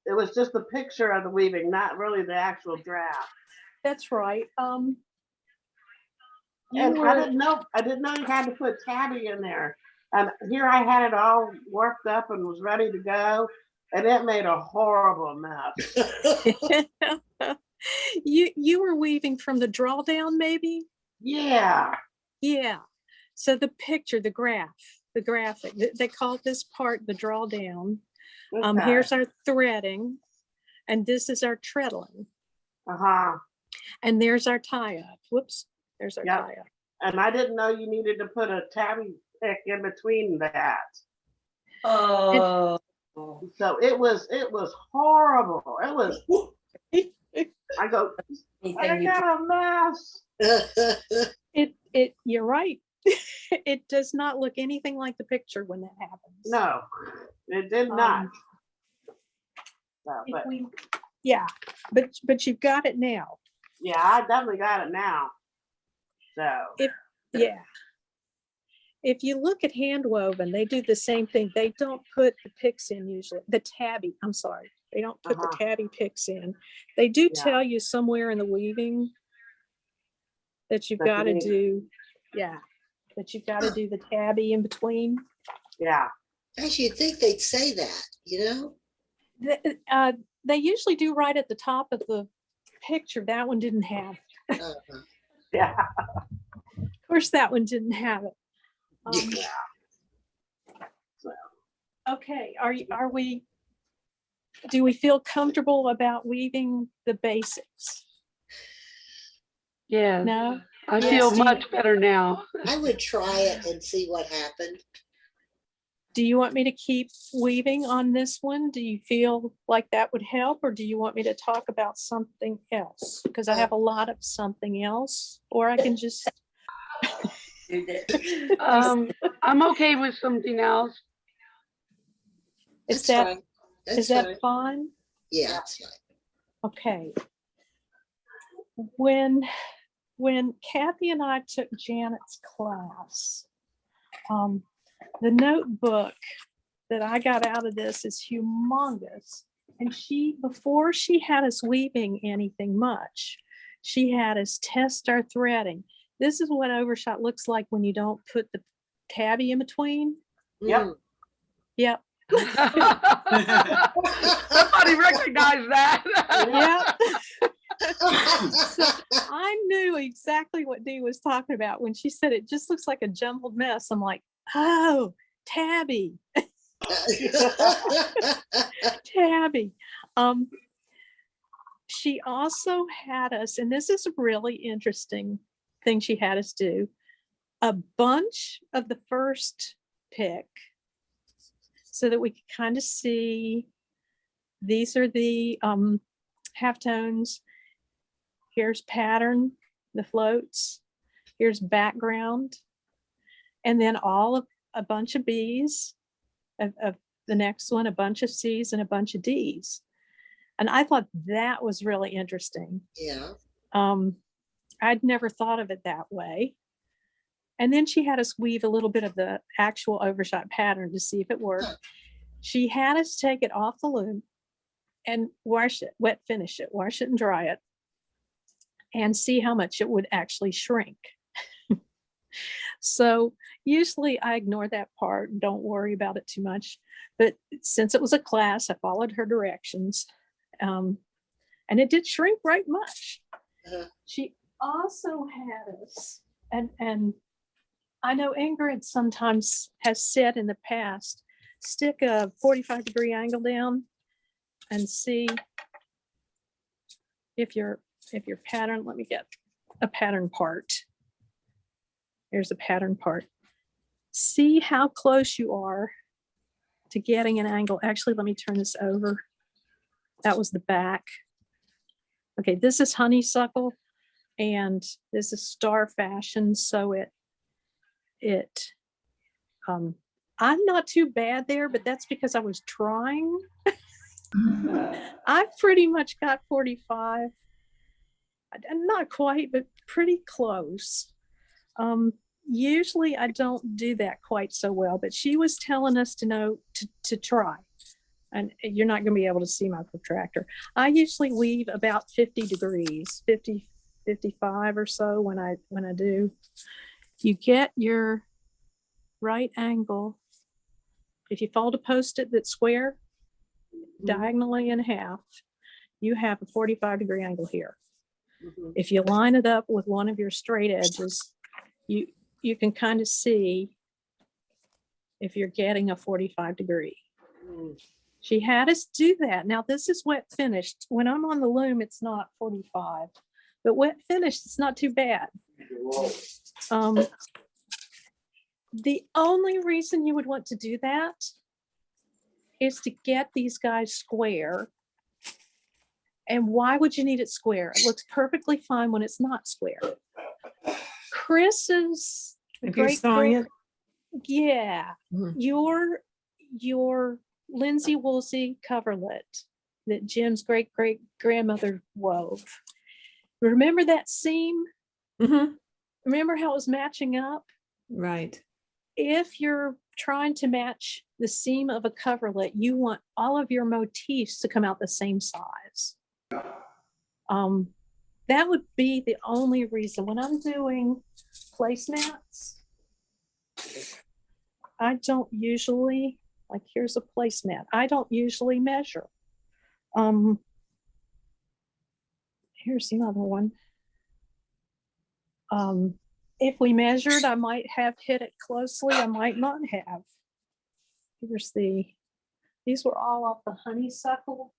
It was just the picture of the weaving, not really the actual draft. That's right. And I didn't know you had to put tabby in there. And here I had it all worked up and was ready to go, and it made a horrible mess. You were weaving from the drawdown, maybe? Yeah. Yeah. So the picture, the graphic, they call this part the drawdown. Okay. Here's our threading, and this is our treadling, Uh-huh. and there's our tie up. Whoops, there's our Yep. tie up. And I didn't know you needed to put a tabby pick in between that. Oh. So it was horrible. It was, I go, I Anything you got a mess. You're right. It does not look anything like the picture when that happens. No, it did not. Um, So, if but we- Yeah, but you've got it now. yeah, I definitely got it now. So Yeah. If you look at hand woven, they do the same thing. They don't put the picks in usually. The tabby, I'm sorry. They don't put the tabby picks in. They do Yeah. tell you somewhere in the weaving that you've That you got to need- do, that you've got to do the tabby in between. yeah, Gosh, you'd think they'd say that, you know? They usually do right at the top of the picture. That one didn't have. Uh, yeah. Of course, that one didn't have it. Yeah. Okay, do we feel comfortable about weaving the basics? Yeah, No? I Yes, feel do you- much better now. I would try it and see what happened. Do you want me to keep weaving on this one? Do you feel like that would help, or do you want me to talk about something else? Because I have a lot of something else, or I can just, do that. I'm okay with something else. is That's that, fine. is That's that fine. fine? Yeah, it's fine. Okay. When Kathy and I took Janet's class, the notebook that I got out of this is humongous. And before she had us weaving anything much, she had us test our threading. This is what Overshot looks like when you don't put the tabby in between. Yep. Mm. Yep. Somebody recognize that. Yep. I knew exactly what Dee was talking about when she said it just looks like a jumbled mess. I'm like, oh, tabby, tabby. She also had us, and this is a really interesting thing she had us do, a bunch of the first pick so that we could kind of see these are the halftones. Here's pattern, the floats. Here's background. And then a bunch of B's of the next one, a bunch of C's and a bunch of D's. And I thought that was really interesting. Yeah. I'd never thought of it that way. And then she had us weave a little bit of the actual Overshot pattern to see if it worked. She had us take it off the loom and wash it, wet finish it, wash it and dry it, and see how much it would actually shrink. So usually I ignore that part and don't worry about it too much. But since it was a class, I followed her directions. And it did shrink right much. Uh-huh. She also had us, and I know Ingrid sometimes has said in the past, stick a 45-degree angle down and see if your pattern, let me get a pattern part. Here's a pattern part. See how close you are to getting an angle. Actually, let me turn this over. That was the back. Okay, this is honeysuckle and this is star fashion. So I'm not too bad there, but that's because I was trying. I pretty much got 45. Not quite, but pretty close. Usually I don't do that quite so well, but she was telling us to know to try. And you're not going to be able to see my protractor. I usually weave about 50 degrees, 50, 55 or so when I do. You get your right angle. If you fold a Post-it that's square, diagonally in half, you have a 45-degree angle here. Mhm. If you line it up with one of your straight edges, you can kind of see if you're getting a 45-degree. Mm. She had us do that. Now this is wet finished. When I'm on the loom, it's not 45, but wet finished, it's not too bad. The only reason you would want to do that is to get these guys square. And why would you need it square? It looks perfectly fine when it's not square. Chris's If you're great sewing great, it. yeah, Mhm. your Lindsay Woolsey coverlet that Jim's great grandmother wove. Remember that seam? Mhm. Remember how it was matching up? Right. If you're trying to match the seam of a coverlet, you want all of your motifs to come out the same size. That would be the only reason. When I'm doing placemats, I don't usually, like here's a placemat. I don't usually measure. Here's another one. If we measured, I might have hit it closely. I might not have. These were all off the honeysuckle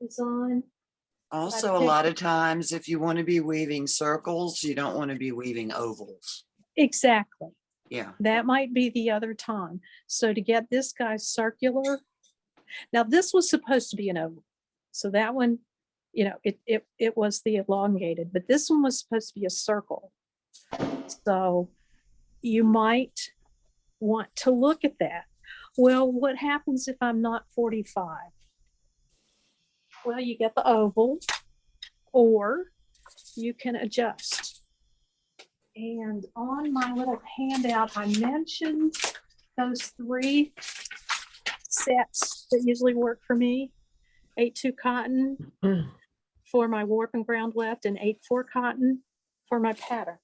design. Also, a lot of times, if you want to be weaving circles, you don't want to be weaving ovals. Exactly. Yeah. That might be the other time. So to get this guy circular, now this was supposed to be an oval. So that one, it was the elongated, but this one was supposed to be a circle. So you might want to look at that. Well, what happens if I'm not 45? Well, you get the oval, or you can adjust. And on my little handout, I mentioned those 3 sets that usually work for me. 8-2 cotton for my warp and ground left, and 8-4 cotton for my pattern.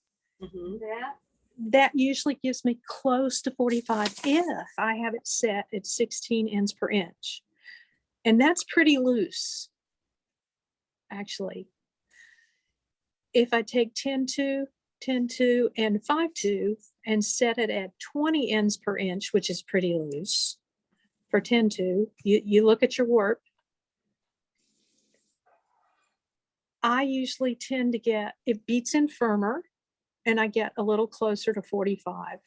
That usually gives me close to 45 if I have it set at 16 ends per inch. And that's pretty loose, actually. If I take 10-2, 10-2, and 5-2 and set it at 20 ends per inch, which is pretty loose for 10-2, you look at your warp. I usually tend to get, it beats in firmer, and I get a little closer to 45.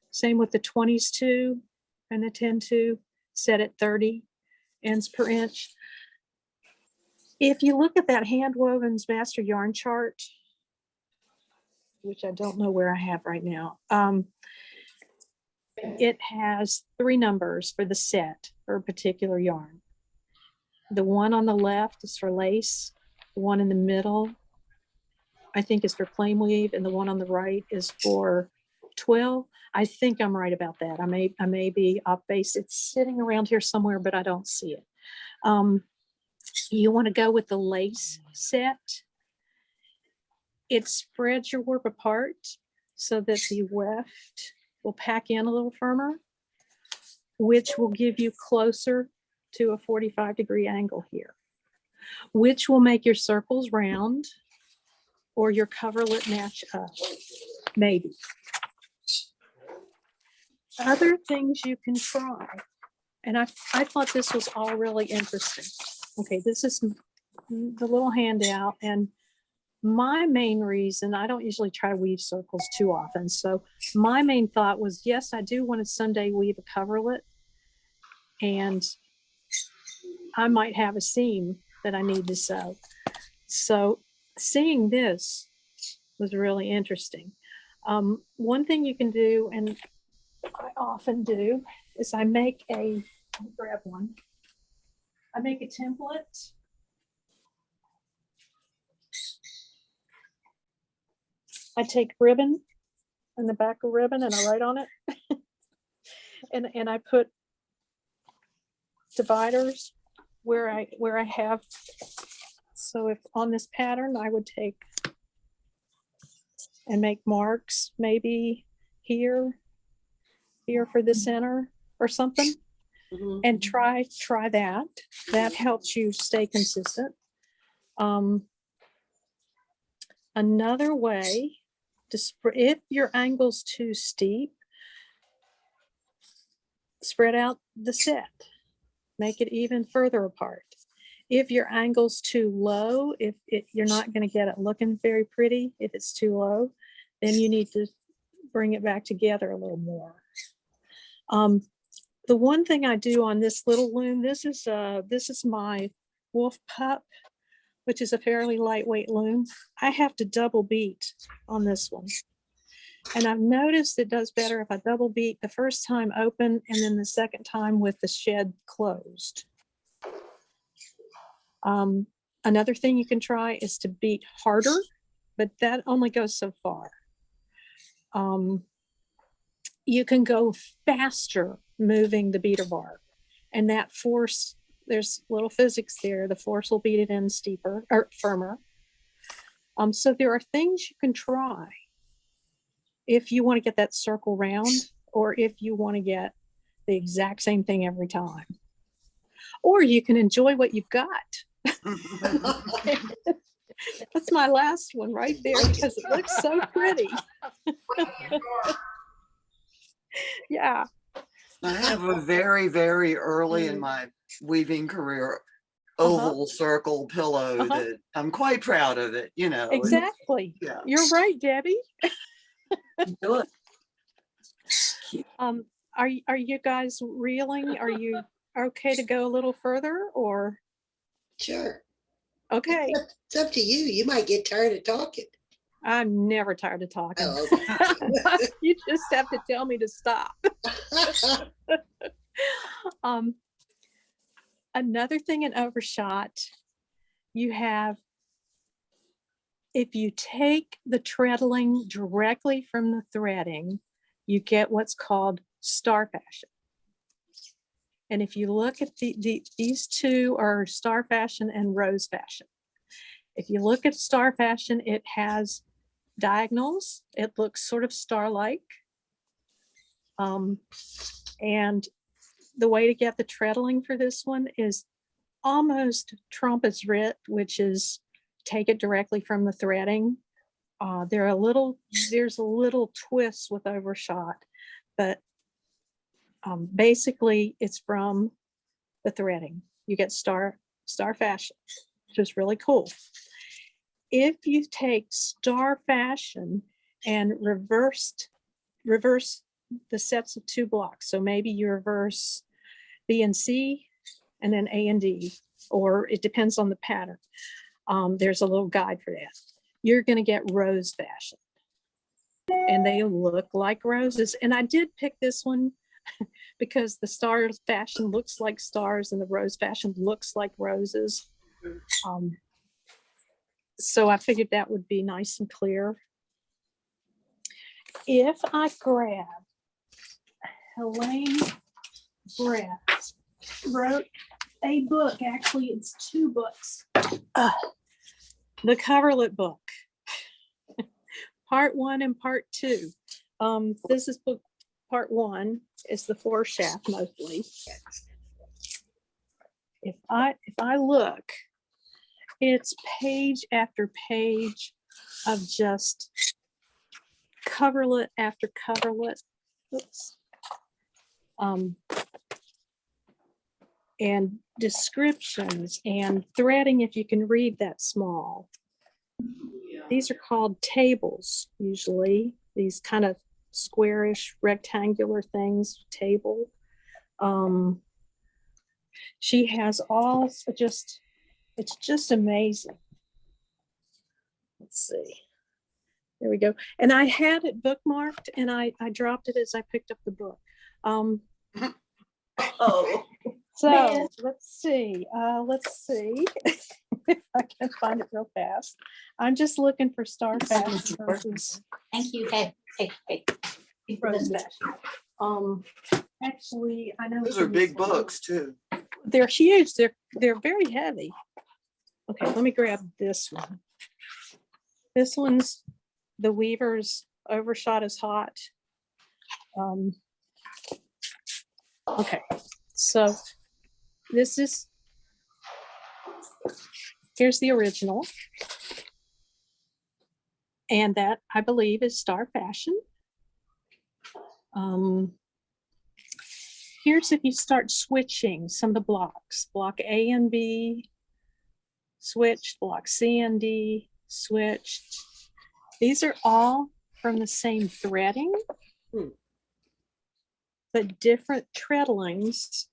Same with the 20s-2 and the 10-2, set at 30 ends per inch. If you look at that Handwoven's master yarn chart, which I don't know where I have right now, it has 3 numbers for the set for a particular yarn. The one on the left is for lace. The one in the middle, I think, is for plain weave, and the one on the right is for twill. I think I'm right about that. I may be off base. It's sitting around here somewhere, but I don't see it. You want to go with the lace set. It spreads your warp apart so that the weft will pack in a little firmer, which will give you closer to a 45-degree angle here, which will make your circles round or your coverlet match up, maybe. Other things you can try, and I thought this was all really interesting. Okay, this is the little handout, and my main reason, I don't usually try to weave circles too often, so my main thought was, yes, I do want to someday weave a coverlet, and I might have a seam that I need to sew. So seeing this was really interesting. One thing you can do, and I often do, is I make a, I'll grab one. I make a template. I take ribbon and the back of ribbon and I write on it. and I put dividers where I have. So if on this pattern, I would take and make marks, maybe here for the center or something, and try that. That helps you stay consistent. Another way to if your angle's too steep, spread out the set, make it even further apart. If your angle's too low, if you're not going to get it looking very pretty, if it's too low, then you need to bring it back together a little more. The one thing I do on this little loom, this is my Wolf Pup, which is a fairly lightweight loom. I have to double beat on this one. And I've noticed it does better if I double beat the first time open and then the second time with the shed closed. Another thing you can try is to beat harder, but that only goes so far. You can go faster moving the beater bar, and that force, there's little physics there. The force will beat it in steeper or firmer. So there are things you can try if you want to get that circle round, or if you want to get the exact same thing every time, or you can enjoy what you've got. That's my last one right there because it looks so pretty. Yeah. I have a very, very early in my weaving career oval circle pillow that I'm quite proud of it, you know. Exactly. Yeah. You're right, Debbie. Good. Are you guys reeling? Are you okay to go a little further, or? Sure. Okay. It's up to you. You might get tired of talking. I'm never tired of talking. Oh, okay. You just have to tell me to stop. Another thing in Overshot, you have, if you take the treadling directly from the threading, you get what's called star fashion. And if you look at these two are star fashion and rose fashion. If you look at star fashion, it has diagonals. It looks sort of star-like. And the way to get the treadling for this one is almost trumpets writ, which is take it directly from the threading. There's a little twist with Overshot, but basically it's from the threading. You get star fashion, which is really cool. If you take star fashion and reverse the sets of 2 blocks, so maybe you reverse B and C and then A and D, or it depends on the pattern. There's a little guide for that. You're going to get rose fashion, and they look like roses. And I did pick this one because the star fashion looks like stars and the rose fashion looks like roses. So I figured that would be nice and clear. If I grab, Helene Brett wrote a book, actually it's 2 books. The coverlet book, part 1 and part 2. This is book part 1, is the 4 shaft mostly. If I look, it's page after page of just coverlet after coverlet. Oops. And descriptions and threading, if you can read that small. These are called tables, usually, these kind of squarish rectangular things, table. She has all it's just amazing. Let's see. There we go. And I had it bookmarked and I dropped it as I picked up the book. Oh, So man. let's see if I can find it real fast. I'm just looking for star fashion versus thank you. Hey. rose fashion. Actually, I know Those are big books too. they're huge. They're very heavy. Okay, let me grab this one. This one's the Weaver's Overshot is Hot. Okay, so here's the original. And that, I believe, is Star Fashion. Here's if you start switching some of the blocks. Block A and B, switched. Block C and D, switched. These are all from the same threading, Hmm. but different treadlings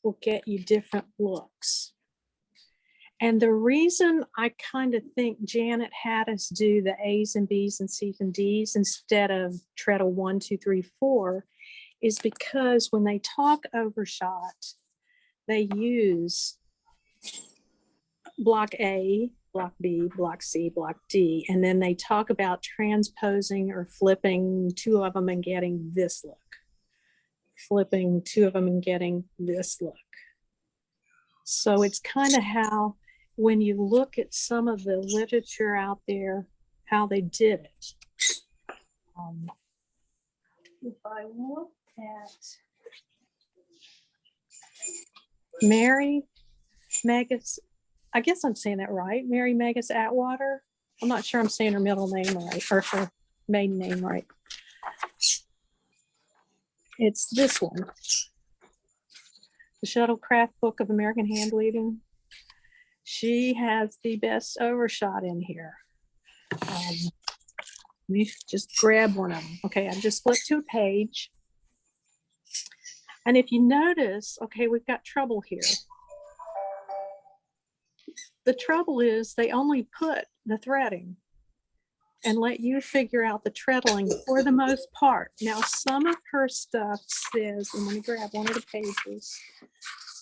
will get you different looks. And the reason I kind of think Janet had us do the A's and B's and C's and D's instead of treadle 1, 2, 3, 4 is because when they talk overshot, they use block A, block B, block C, block D, and then they talk about transposing or flipping 2 of them and getting this look, flipping 2 of them and getting this look. So it's kind of how, when you look at some of the literature out there, how they did it. If I look at Mary Megas, I guess I'm saying that right, Mary Megas Atwater. I'm not sure I'm saying her middle name right, or her maiden name right. It's this one, the Shuttlecraft Book of American Hand Weaving. She has the best overshot in here. You just grab one of them. Okay, I just flipped to a page. And if you notice, okay, we've got trouble here. The trouble is they only put the threading and let you figure out the treadling for the most part. Now, some of her stuff says, and let me grab one of the pages.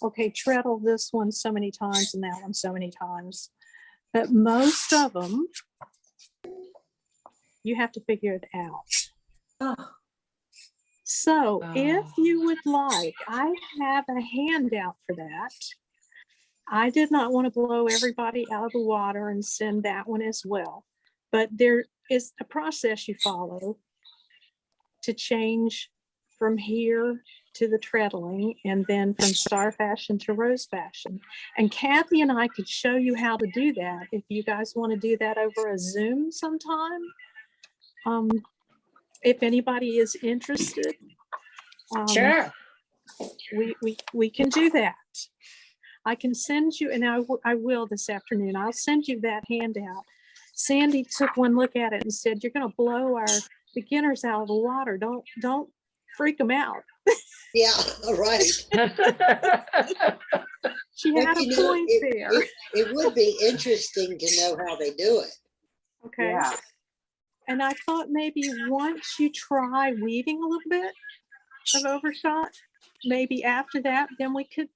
Okay, treadle this one so many times and that one so many times. But most of them, you have to figure it out. Oh, So if you would like, I have a handout for that. I did not want to blow everybody out of the water and send that one as well. But there is a process you follow to change from here to the treadling, and then from star fashion to rose fashion. And Kathy and I could show you how to do that if you guys want to do that over a Zoom sometime. If anybody is interested, sure. we can do that. I can send you, and I will this afternoon. I'll send you that handout. Sandy took one look at it and said, "You're going to blow our beginners out of the water. Don't freak them out." Yeah, right. She But had a point there. It would be interesting to know how they do it. Okay. Yeah. And I thought maybe once you try weaving a little bit of overshot, maybe after that, then we could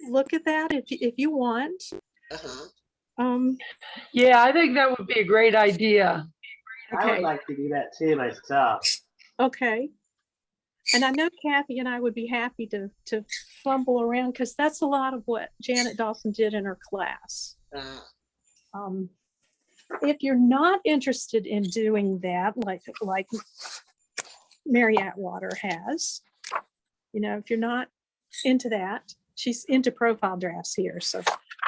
look at that if you want. Uh-huh. Yeah, I think that would be a great idea. I would Okay. like to do that too myself. Okay. And I know Kathy and I would be happy to fumble around, because that's a lot of what Janet Dawson did in her class. If you're not interested in doing that, like Mary Atwater has, if you're not into that, she's into profile drafts here, so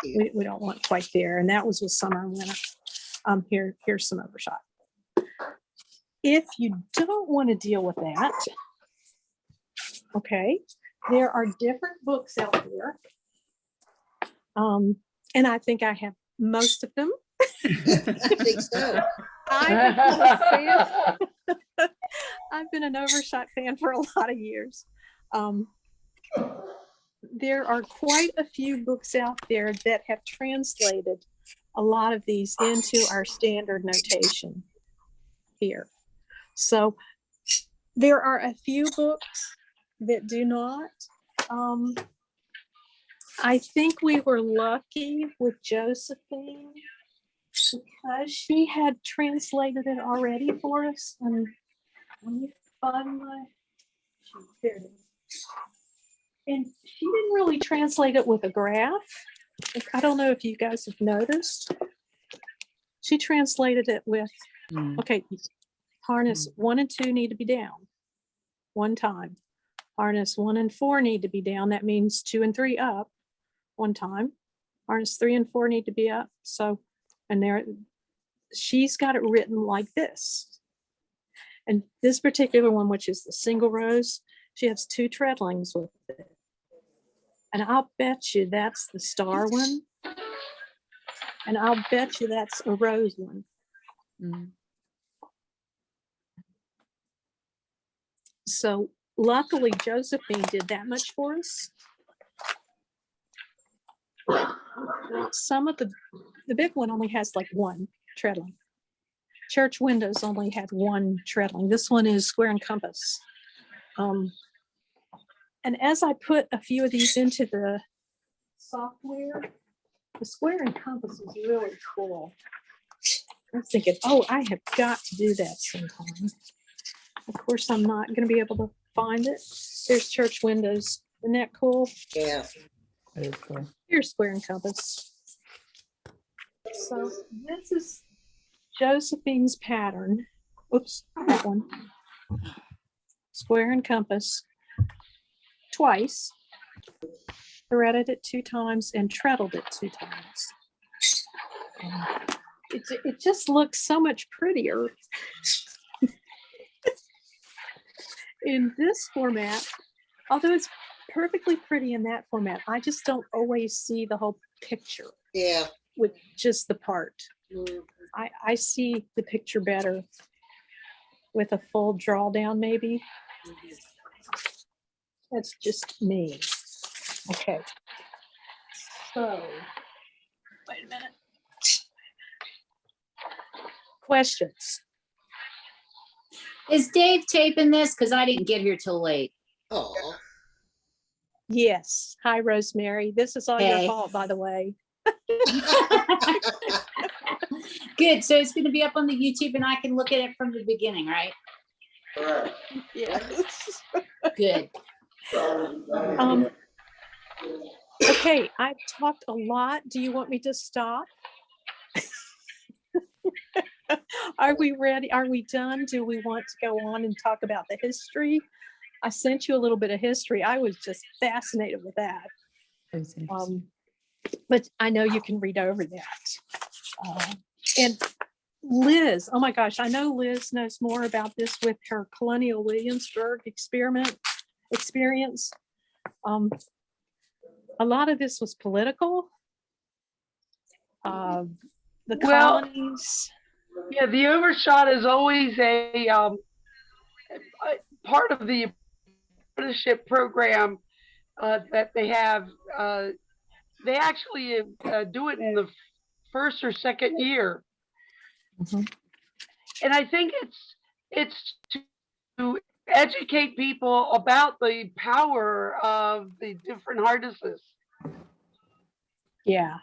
we don't want quite there. And that was with Summer Winter. Here's some overshot. If you don't want to deal with that, okay, there are different books out there. And I think I have most of them. I think so. I've been an overshot fan for a lot of years. There are quite a few books out there that have translated a lot of these into our standard notation here. So there are a few books that do not. I think we were lucky with Josephine because she had translated it already for us. And let me find there it is. And she didn't really translate it with a graph. I don't know if you guys have noticed. She translated it with, okay, harness 1 and 2 need to be down 1 time. Harness 1 and 4 need to be down. That means 2 and 3 up 1 time. Harness 3 and 4 need to be up. So, and there, she's got it written like this. And this particular one, which is the single rose, she has 2 treadlings with it. And I'll bet you that's the star one. And I'll bet you that's a rose one. So luckily Josephine did that much for us. Some of the big one only has like one treadling. Church windows only had one treadling. This one is square and compass. And as I put a few of these into the software, the square and compass is really cool. I was thinking, oh, I have got to do that sometime. Of course, I'm not going to be able to find it. There's church windows. Isn't that cool? Yeah. That is cool. Here's square and compass. So this is Josephine's pattern. Oops, that one. Square and compass. Twice. Threaded it 2 times and treadled it 2 times. It just looks so much prettier in this format. Although it's perfectly pretty in that format, I just don't always see the whole picture Yeah. with just the part. Mm. I see the picture better with a full drawdown, maybe. That's just me. Okay. So, wait a minute. Questions? Is Dave taping this? Because I didn't get here till late. Oh. Yes. Hi, Rosemary. This is all your Hey. fault, by the way. Good. So it's going to be up on the YouTube and I can look at it from the beginning, right? Yes. Good. Okay, I've talked a lot. Do you want me to stop? Are we ready? Are we done? Do we want to go on and talk about the history? I sent you a little bit of history. I was just fascinated with that. That was interesting. But I know you can read over that. And Liz, oh my gosh, I know Liz knows more about this with her Colonial Williamsburg experience. A lot of this was political. The Well, colonies. Yeah, the Overshot is always a part of the apprenticeship program that they have. They actually do it in the first or second year, and I think it's to educate people about the power of the different harnesses. Yeah.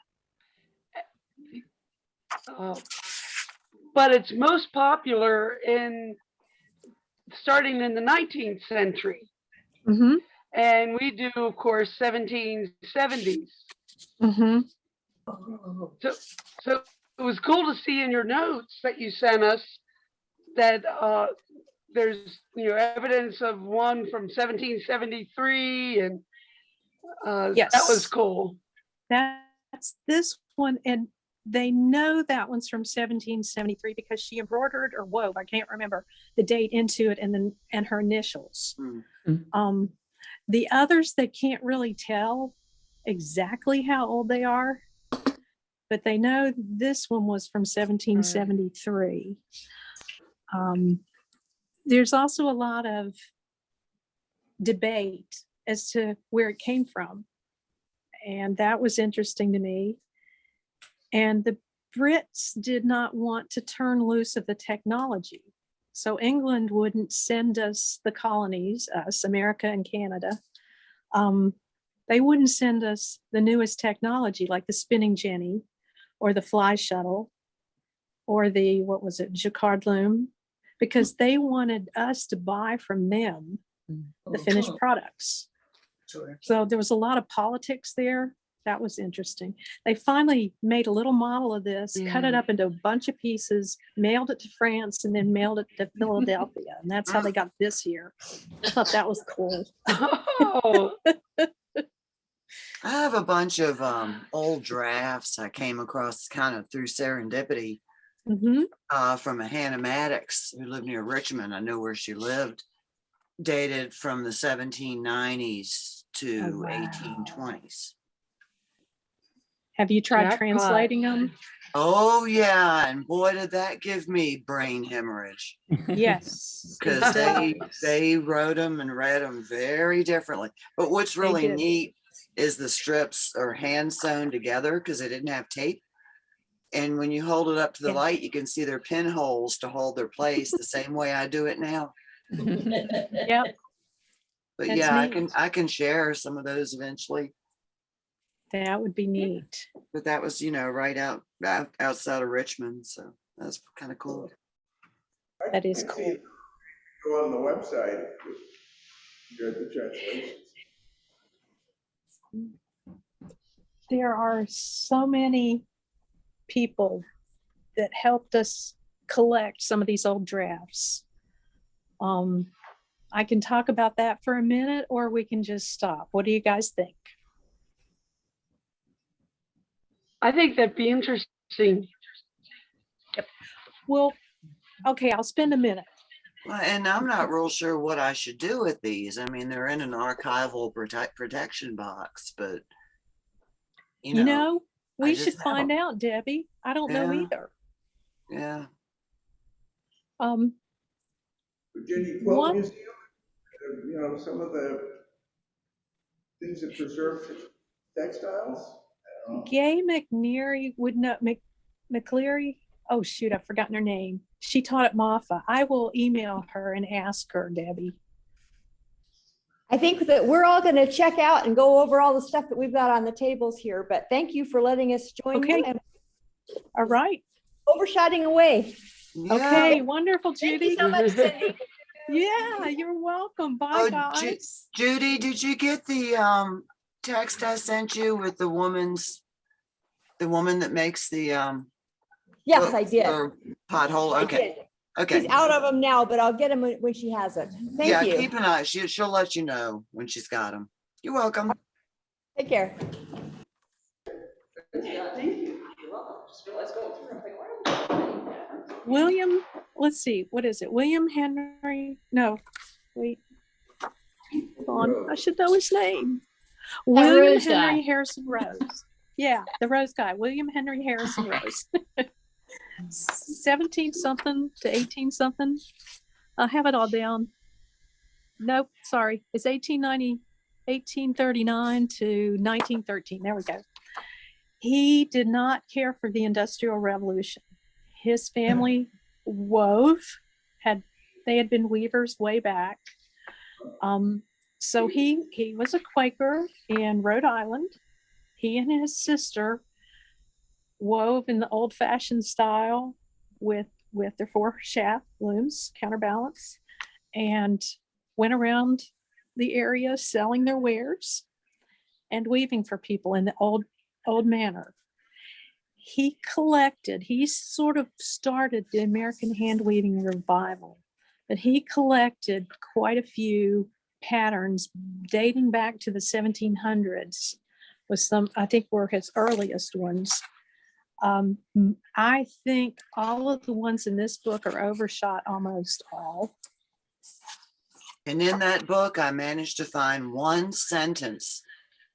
But it's most popular starting in the 19th century. Mm-hmm. And we do, of course, 1770s. Mm-hmm. So it was cool to see in your notes that you sent us that there's evidence of one from 1773, and Yes. that was cool. That's this one, and they know that one's from 1773 because she embroidered or wove, I can't remember the date, into it, and her initials. Mm. The others, they can't really tell exactly how old they are, but they know this one was from 1773. There's also a lot of debate as to where it came from, and that was interesting to me. And the Brits did not want to turn loose of the technology. So England wouldn't send us the colonies, us, America and Canada. They wouldn't send us the newest technology like the spinning jenny or the fly shuttle or the, what was it, jacquard loom, because they wanted us to buy from them the finished products. Sure. So there was a lot of politics there. That was interesting. They finally made a little model of this, cut it up into a bunch of pieces, mailed it to France, and then mailed it to Philadelphia. And that's how they got this here. I thought that was cool. Oh, I have a bunch of old drafts I came across kind of through serendipity from a Hannah Maddox who lived near Richmond. I know where she lived, dated from the 1790s to 1820s. Have you tried Jackpot. translating them? Oh, yeah. And boy, did that give me brain hemorrhage. Yes. Because it does. they wrote them and read them very differently. But what's really did. neat is the strips are hand sewn together because they didn't have tape. And when you hold it up to the Yeah. light, you can see their pinholes to hold their place the same way I do it now. Yep. But That's yeah, neat. I can share some of those eventually. That would be neat. But that was, right outside of Richmond. So that's kind of cool. That is I see cool. it. Go on the website, you got the translations. There are so many people that helped us collect some of these old drafts. I can talk about that for a minute, or we can just stop. What do you guys think? I think that'd be interesting. Well, okay, I'll spend a minute. Well, and I'm not real sure what I should do with these. I mean, they're in an archival protection box, but You know, we just should have find 'em. out, Debbie. I don't know Yeah. either. Yeah. Virginia One- Quilt Museum, some of the things that preserve textiles. I don't know. Gay McNeary would know, McCleary. Oh shoot, I've forgotten her name. She taught at MAFA. I will email her and ask her, Debbie. I think that we're all going to check out and go over all the stuff that we've got on the tables here, but thank you for letting us join you Okay. and All right. overshotting away. Okay, wonderful, Thank you Judy. so much, Cindy. Yeah, you're welcome. Bye, Oh, guys. Judy, did you get the text I sent you with the woman that makes the Yes, I did. or pothole? I Okay. did. Okay. She's out of them now, but I'll get them when she has it. Yeah, Thank you. keep an eye. She'll let you know when she's got them. You're welcome. Take care. William, let's see, what is it? William Henry? No, wait. Hold on, I should know his name. William Rose Henry guy. Harrison Rose. Yeah, the Rose guy, William Henry Harrison Rose. 17 something to 18 something. I have it all down. Nope, sorry. It's 1839 to 1913. There we go. He did not care for the Industrial Revolution. His family wove, they had been weavers way back. So he was a Quaker in Rhode Island. He and his sister wove in the old-fashioned style with their 4 shaft looms, counterbalance, and went around the area selling their wares and weaving for people in the old manner. He sort of started the American hand weaving revival, but he collected quite a few patterns dating back to the 1700s, with some, I think, were his earliest ones. I think all of the ones in this book are overshot, almost all. And in that book, I managed to find one sentence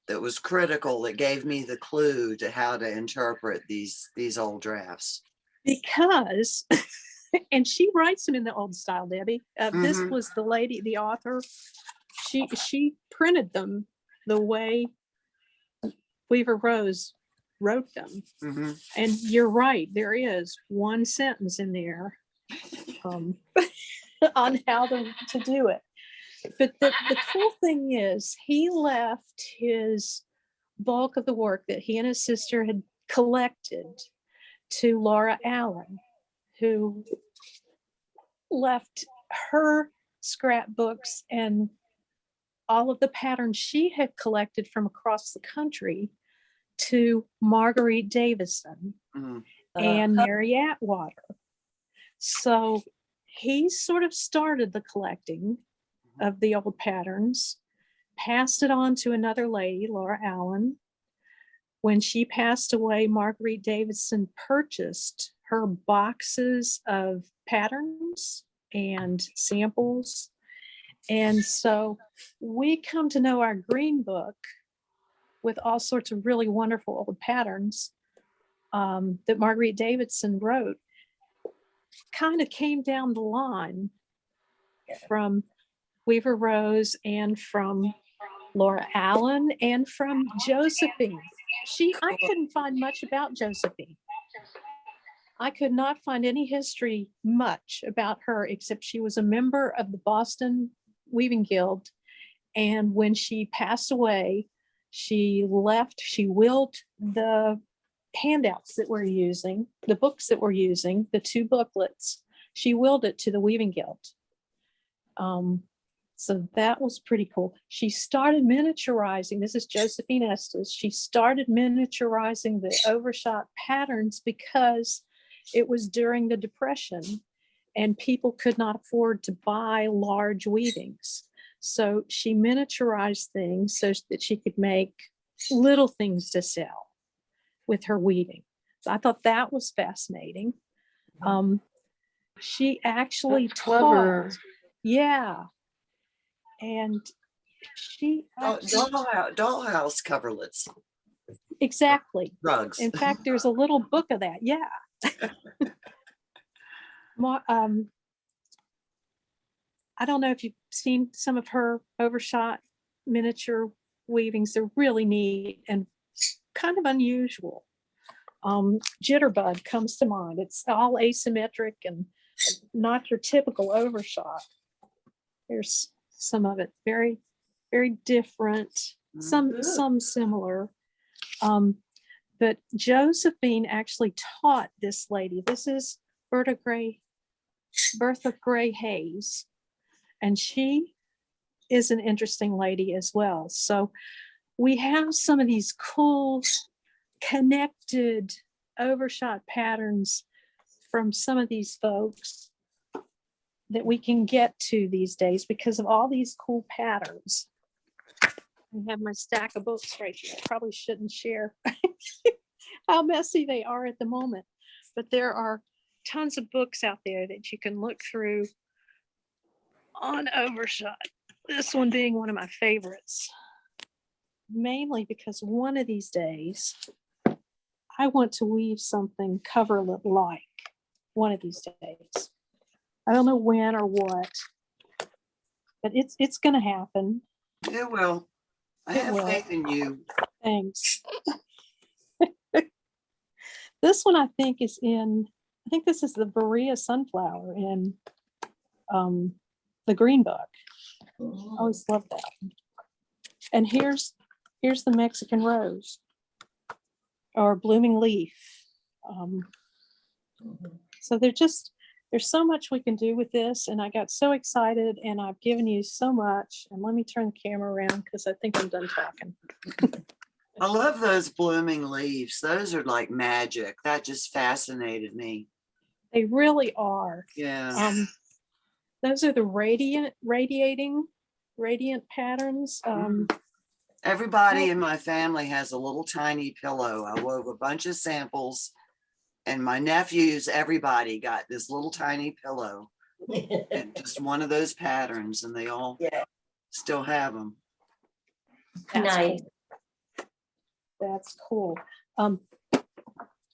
that was critical that gave me the clue to how to interpret these old drafts. Because, and she writes them in the old style, Debbie. This Mhm. was the lady, the author. She printed them the way Weaver Rose wrote them. Mhm. And you're right, there is one sentence in there on how to do it. But the cool thing is, he left his bulk of the work that he and his sister had collected to Laura Allen, who left her scrapbooks and all of the patterns she had collected from across the country to Marguerite Davison Mhm. and Mary Atwater. So he sort of started the collecting of the old patterns, passed it on to another lady, Laura Allen. When she passed away, Marguerite Davison purchased her boxes of patterns and samples. And so we come to know our green book with all sorts of really wonderful old patterns that Marguerite Davidson wrote, kind of came down the line from Weaver Rose and from Laura Allen and from Josephine. I couldn't find much about Josephine. I could not find any history much about her, except she was a member of the Boston Weaving Guild. And when she passed away, she willed the handouts that we're using, the books that we're using, the 2 booklets, she willed it to the Weaving Guild. So that was pretty cool. She started miniaturizing, this is Josephine Estes, she started miniaturizing the Overshot patterns because it was during the Depression and people could not afford to buy large weavings. So she miniaturized things so that she could make little things to sell with her weaving. So I thought that was fascinating. She actually That's clever. taught, yeah. And she actually, Dollhouse coverlets, exactly. rugs. In fact, there's a little book of that. Yeah. I don't know if you've seen some of her Overshot miniature weavings. They're really neat and kind of unusual. Jitterbug comes to mind. It's all asymmetric and not your typical Overshot. There's some of it very, very different, some similar. But Josephine actually taught this lady. This is Bertha Gray Hayes, and she is an interesting lady as well. So we have some of these cool connected Overshot patterns from some of these folks that we can get to these days because of all these cool patterns. I have my stack of books right here. I probably shouldn't share how messy they are at the moment, but there are tons of books out there that you can look through on Overshot. This one being one of my favorites, mainly because one of these days I want to weave something coverlet like one of these days. I don't know when or what, but it's going to happen. It will. I have faith in you. Thanks. This one I think is I think this is the Berea sunflower in the Green Book. I always love that. And here's the Mexican rose or blooming leaf. So there's so much we can do with this, and I got so excited, and I've given you so much. And let me turn the camera around because I think I'm done talking. I love those blooming leaves. Those are like magic. That just fascinated me. They really are. Yeah. Those are the radiant patterns. Everybody in my family has a little tiny pillow. I wove a bunch of samples, and my nephews, everybody got this little tiny pillow and just one of those patterns, and they all still have them. Nice. That's cool.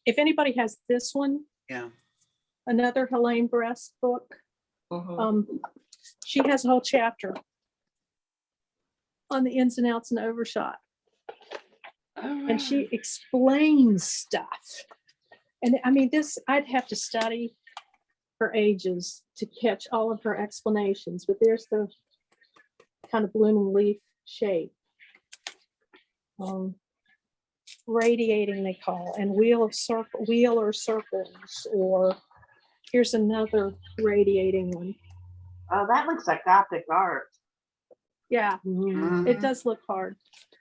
If anybody has this one, another Helene Brest book, she has a whole chapter on the ins and outs and Overshot. And she explains stuff. And I mean, I'd have to study for ages to catch all of her explanations, but there's the kind of blooming leaf shape. Radiating, they call, and wheel or circles, or here's another radiating one. Oh, that looks like Gothic art. Yeah, it does look hard.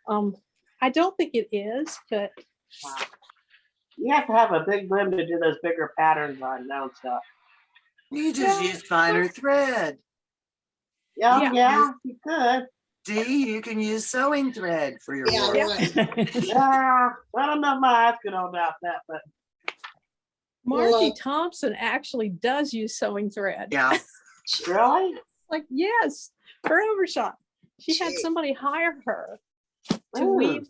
I don't think it is, but wow. You have to have a big limb to do those bigger patterns on now stuff. You just use finer thread. Yeah, you could. See, you can use sewing thread for your work. Yeah, I don't know if my eyes could hold out that, but Margie Thompson actually does use sewing thread. Yeah. Really? Like, yes, for Overshot. She had somebody hire her to weave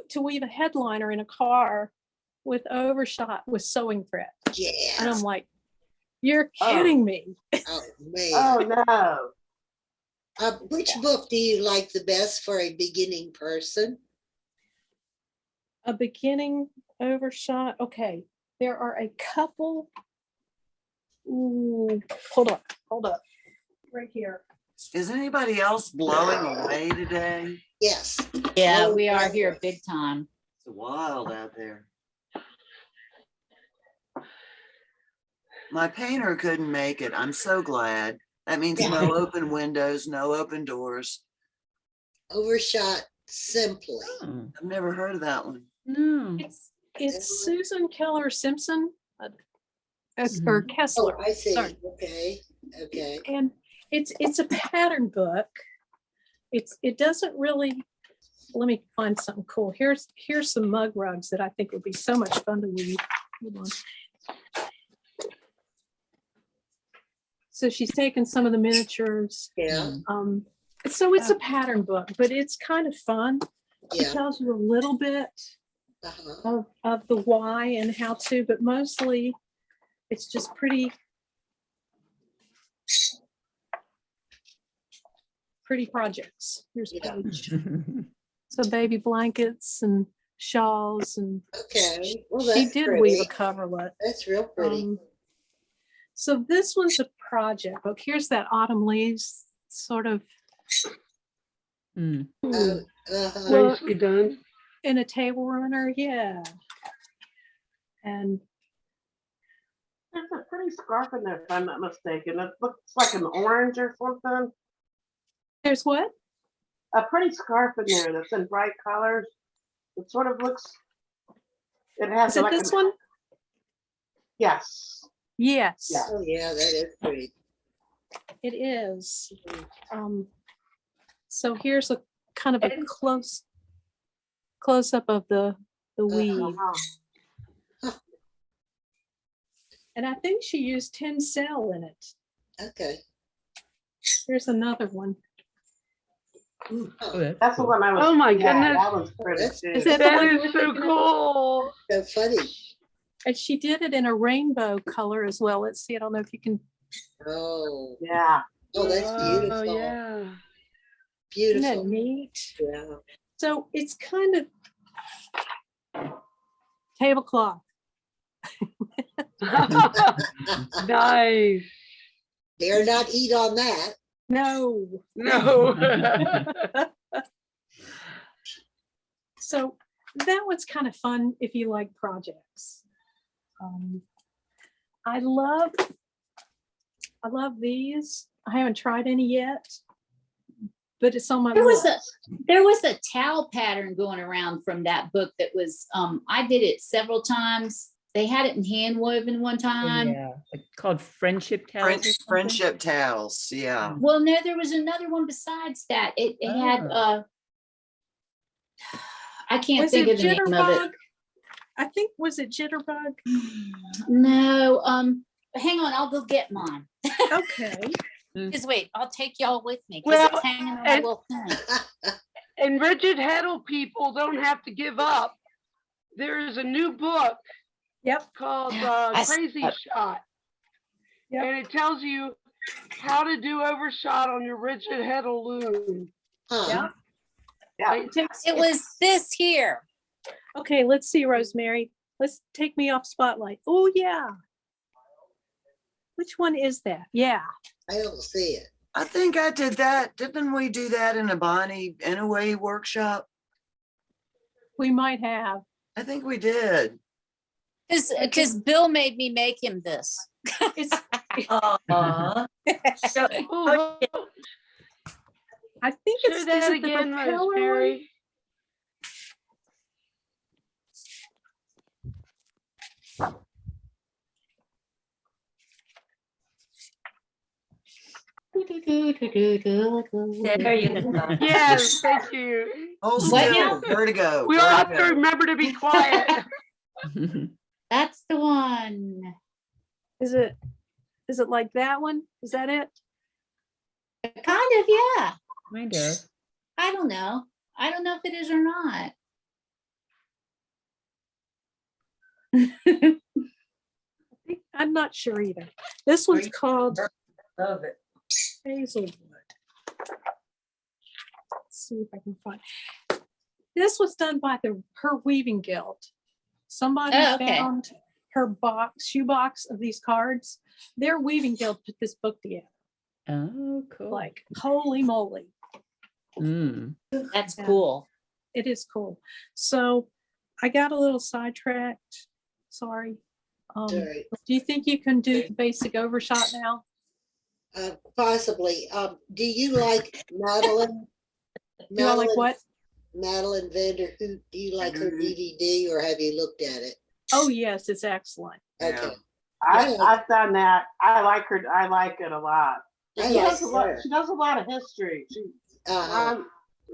to weave a headliner in a car with Overshot with sewing thread. Yeah. And I'm like, you're Oh. kidding me. Oh, man. Oh, no. Which book do you like the best for a beginning person? A beginning Overshot. Okay. There are a couple. Ooh, hold up. Right here. Is anybody else blowing away today? Yes. Yeah, Oh, we are wow. here big time. It's wild out there. My painter couldn't make it. I'm so glad. That means no open windows, no open doors. Overshot simply. Oh, I've never heard of that one. no. It's Susan Keller Simpson or Oh, Kessler. I see. Sorry. Okay. Okay. And it's a pattern book. It doesn't really. Let me find something cool. Here's some mug rugs that I think would be so much fun to weave. Hold on. So she's taken some of the miniatures. Yeah. So it's a pattern book, but it's kind of fun. It Yeah. tells you a little bit Uh-huh. of the why and how to, but mostly it's just pretty projects. Here's a Yeah. page. So baby blankets and shawls, and Okay. Well, she that's did pretty. weave a coverlet. That's real pretty. So this one's a project book. Here's that autumn leaves sort of Mm. Uh-huh. Well, Nicely done. in a table runner, yeah. And There's a pretty scarf in there, if I'm not mistaken. It looks like an orange or something. there's what? A pretty scarf in there that's in bright colors. It sort of looks. It has Is it like this an- one? Yes. Yes, Yeah. Oh, yeah, that is pretty. it is. So here's a kind of a close up of the weave. Uh-huh. And I think she used tencel in it. Okay. Here's another one. Oh, that's That's the cool. one I was. Oh my yeah, goodness. That was pretty That's- too. Is that the one That you were is so thinking of? cool. So funny. And she did it in a rainbow color as well. Let's see, I don't know if you can. Oh, Yeah. oh, that's beautiful. Oh, yeah. Isn't that Beautiful. neat? Yeah. So it's kind of tablecloth. Nice. Dare not eat on that. No. No. So that one's kind of fun if you like projects. I love these. I haven't tried any yet, but it's on my There was list. a towel pattern going around from that book that was, I did it several times. They had it in hand woven one time. Yeah, like called friendship towels. or something. Friendship towels. Yeah. Well, no, there was another one besides that. It had, I can't Was think it of the name of Jitterbug? it. I think, was it Jitterbug? No, hang on, I'll go get mine. Okay. Because wait, I'll take y'all with me because Well, it's hanging on my and- little thing. And rigid heddle people don't have to give up. There is a new book Yep. called I Crazy saw- Shot. Yep. And it tells you how to do overshot on your rigid heddle loom. Huh. Yeah. Yeah. It takes. It was this here. Okay, let's see, Rosemary. Let's take me off spotlight. Oh, yeah. Which one is that? Yeah. I don't see it. I think I did that. Didn't we do that in a Bonnie Inaway workshop? We might have. I think we did. Because Bill made me make him this. It's, Aw. Oh, I think show it's is that it the again, propeller one? Rosemary. There you go. Yes, thank you. Hold What still. now? Vertigo. We all have to vertigo. remember to be quiet. That's the one. Is it like that one? Is that it? Kind of, yeah. Kind of. I don't know. I don't know if it is or not. I'm not sure either. This one's called Love it. Hazelwood. Let's see if I can find. This was done by her weaving guild. Somebody Oh, okay. found her shoebox of these cards. Their weaving guild put this book together. Oh, cool. Like, holy moly. Mm. That's Yeah. cool. It is cool. So I got a little sidetracked. Sorry. Sorry. Do you think you can do the basic overshot now? Possibly. Do you like Madeline? Do I like what? Madeline Vanderhoot. Do you like her DVD or have you looked at it? Oh, yes, it's excellent. Okay. I've done that. I like her. I like it a lot. I She like does a lot. her. She does a lot of history. She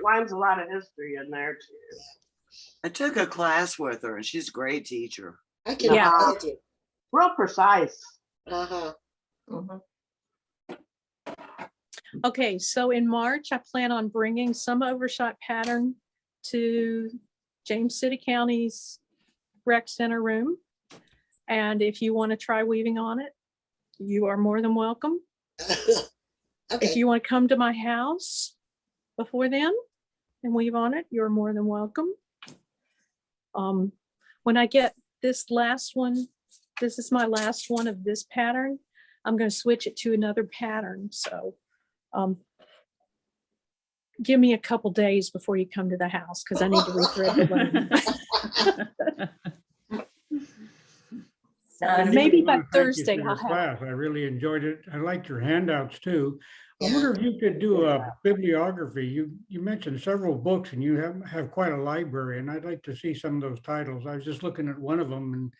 lines a lot of history in there too. I took a class with her and she's a great teacher. I can Yeah. imagine. Real precise. Uh-huh. Okay, so in March, I plan on bringing some overshot pattern to James City County's rec center room. And if you want to try weaving on it, you are more than welcome. If Okay. you want to come to my house before then and weave on it, you're more than welcome. When I get this last one, this is my last one of this pattern. I'm going to switch it to another pattern. So give me a couple days before you come to the house because I need to rethread the loom. Maybe by Thursday I'll have. I really enjoyed it. I liked your handouts too. I wonder if you could do a bibliography. You mentioned several books and you have quite a library, and I'd like to see some of those titles. I was just looking at one of them and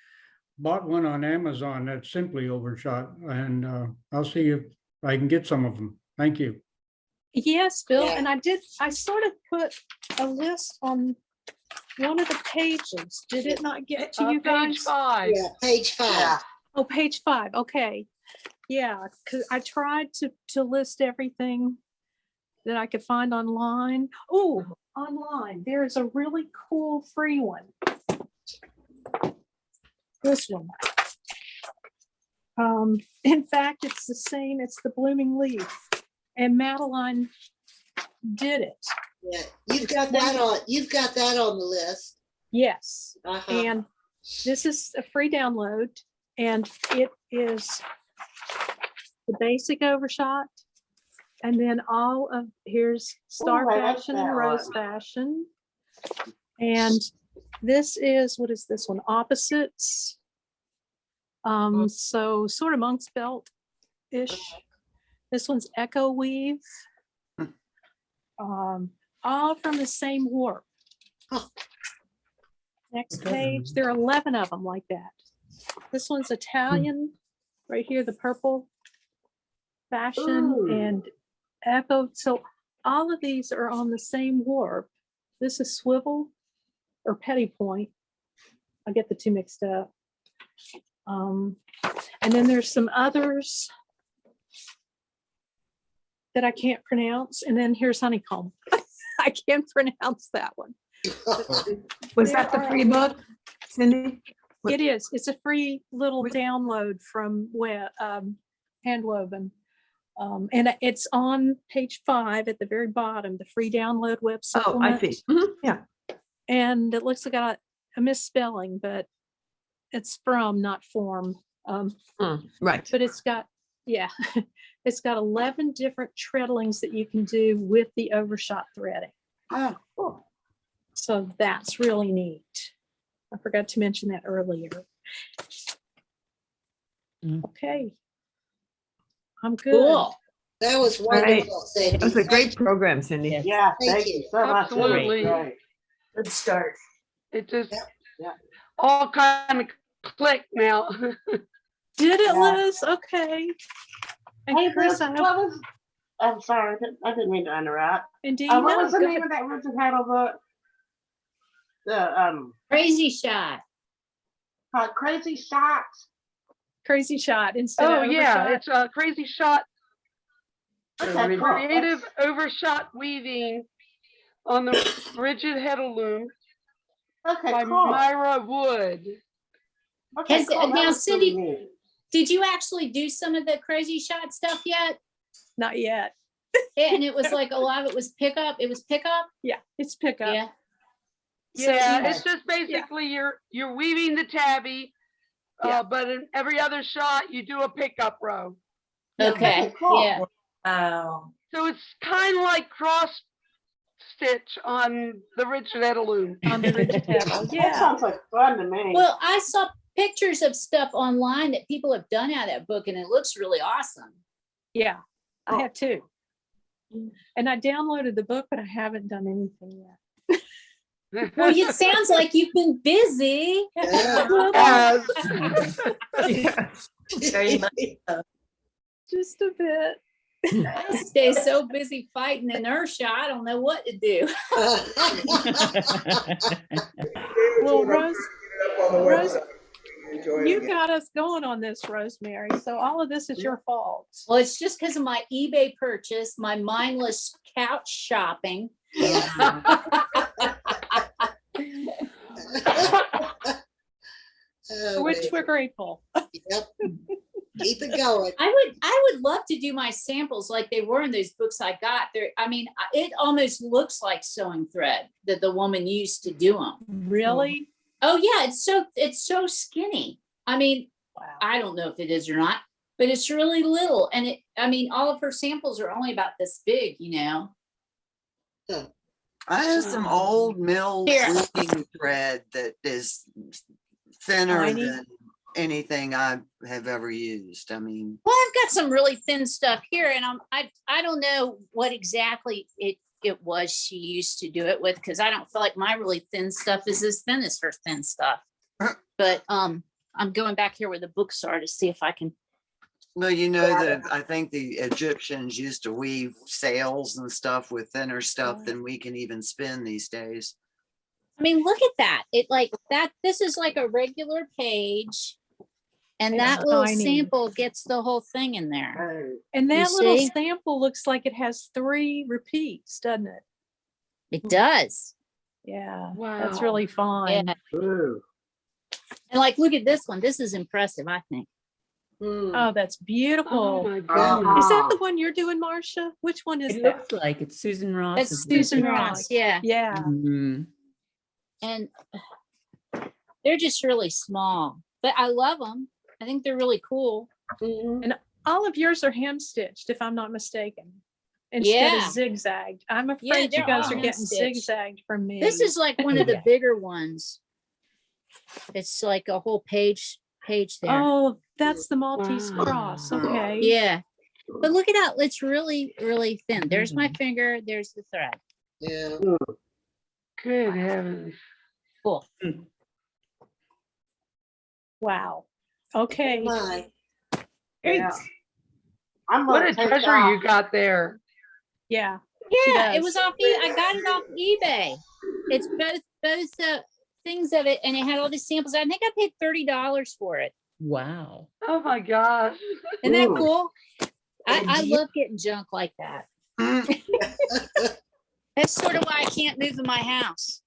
bought one on Amazon that's simply Overshot, and I'll see if I can get some of them. Thank you. Yes, Bill, Yeah. and I sort of put a list on one of the pages. Did it not get to you guys? Page 5. Yeah, page 5. Yeah. Oh, page 5, okay. Yeah, because I tried to list everything that I could find online. Oh, online, there's a really cool free one. This one. In fact, it's the same, it's the blooming leaf. And Madeline did it. Yeah. You've got that on the list. Yes. Uh-huh. And this is a free download, and it is the basic overshot. And then here's Star Ooh, I like Fashion and that Rose one. Fashion. And this is, what is this one? Opposites. So sort of monk's belt-ish. This one's Echo Weave. All from the same warp. Next page, there are 11 of them like that. This one's Italian, right here, the purple fashion Ooh. and Echo. So all of these are on the same warp. This is swivel or petty point. I get the two mixed up. And then there's some others that I can't pronounce. And then here's honeycomb. I can't pronounce that one. Was that the free book, Cindy? It is. It's a free little download from Handwoven. And it's on page 5 at the very bottom, the free download web Oh, I supplement. see. Yeah. And it looks like I got a misspelling, but it's from, not form. Right. But it's got, yeah, it's got 11 different treadlings that you can do with the overshot threading. Oh, cool. So that's really neat. I forgot to mention that earlier. Okay. I'm good. Cool. That was Right. wonderful, Cindy. That was a great program, Cindy. Yes. Yeah, Thank thank you. you so much. Absolutely. Great. Good start. It just Yeah. all kind of clicked now. Did it, Yeah. Liz? Okay. And Hey, Chris, Liz, I hope, what was, I'm sorry, I didn't mean to interrupt. indeed. What no, was the go name ahead. of that Richard Hattle book? The Crazy shot. Crazy Shots. Crazy shot instead Oh of yeah, overshot. it's a crazy shot. Okay, cool. Creative overshot weaving on the rigid heddle loom Okay, by cool. Myra Wood. Okay, Has- cool. That now, was really Cindy- neat. Did you actually do some of the crazy shot stuff yet? Not yet. And it was like a lot of it was pickup. It was pickup. Yeah, it's pickup. Yeah. So Yeah, each- it's just basically you're weaving the tabby, Yeah. but in every other shot you do a pickup row. Okay. cool. Yeah. Wow. So it's kind of like cross stitch on the Richard Edelloon. on the rigid handle. That Yeah. sounds like fun to me. Well, I saw pictures of stuff online that people have done out of that book, and it looks really awesome. Yeah, Oh. I have too. And I downloaded the book, but I haven't done anything yet. Well, it sounds like you've been busy. Yeah. Very much. Just a bit. I stay so busy fighting inertia, I don't know what to do. Well, Rose, Rose, Enjoying you it. got us going on this, Rosemary. So all of this is your fault. Well, it's just because of my eBay purchase, my mindless couch shopping. Oh, Which man. we're grateful. Yep. Keep it going. I would love to do my samples like they were in those books I got there. I mean, it almost looks like sewing thread that the woman used to do them. Really? Oh yeah, it's so skinny. I mean, Wow. I don't know if it is or not, but it's really little. And I mean, all of her samples are only about this big, you know. I have some old mill Here. weaving thread that is thinner Tiny? than anything I have ever used. I mean, Well, I've got some really thin stuff here, and I don't know what exactly it was she used to do it with, because I don't feel like my really thin stuff is as thin as her thin stuff. But I'm going back here where the books are to see if I can. well, you know that I think the Egyptians used to weave sails and stuff with thinner stuff than we can even spin these days. I mean, look at that. It like that. This is like a regular page, and It's that little tiny. sample gets the whole thing in there. Hey, And that little see? sample looks like it has 3 repeats, doesn't it? It does. Yeah. Wow. That's really fine. Yeah. ooh. And like, look at this one. This is impressive, I think. Hmm. Oh, that's Oh beautiful. my Uh-huh. goodness. Is that the one you're doing, Marcia? Which one is It that? looks like it's Susan Ross. That's Susan Ross. Yeah. Yeah. Mhm. And they're just really small, but I love them. I think they're really cool. Mhm. All of yours are hand stitched, if I'm not mistaken. Instead Yeah. of zigzagged. I'm afraid you they're guys all are getting hand-stitched. zigzagged from me. This is like one of the Yeah. bigger ones. It's like a whole page there. Oh, that's the Maltese Wow. cross. Okay. Yeah. But look at that. It's really, really thin. There's my Mhm. finger. There's the thread. Yeah. Good heavens. Cool. Wow. Okay. My. Yeah. I'm What gonna a take treasure off. you got there. Yeah. She Yeah, it does. was off. I got it off eBay. It's both things of it, and it had all these samples. I think I paid $30 for it. Wow. Oh my gosh. Isn't that Ooh. cool? I And you- love getting junk like that. Mm. That's sort of why I can't move in my house.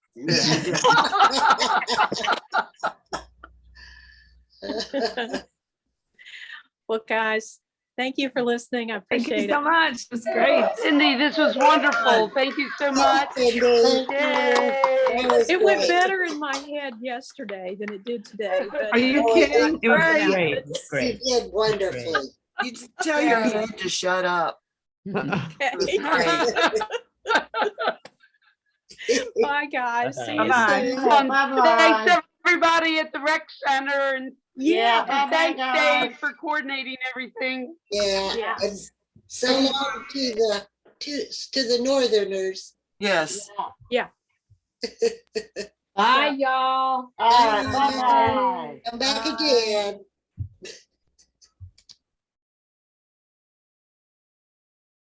Well, guys, thank you for listening. I Thank you appreciate so it. much. It was great. Cindy, this was wonderful. Thank you so much. Cindy. Yay. That was It went great. better in my head yesterday than it did today. But Are you Oh, kidding? It was great. great. It's You great. did wonderfully. You just tell your head to shut up. okay. Bye, guys. See you Bye-bye. soon. Bye-bye. Thanks everybody at the rec center, and Yeah. Bye-bye, thanks guys. Dave for coordinating everything. Yeah. Yeah. And so long to the northerners. Yes. Bye, y'all. All right, bye-bye. Come back again.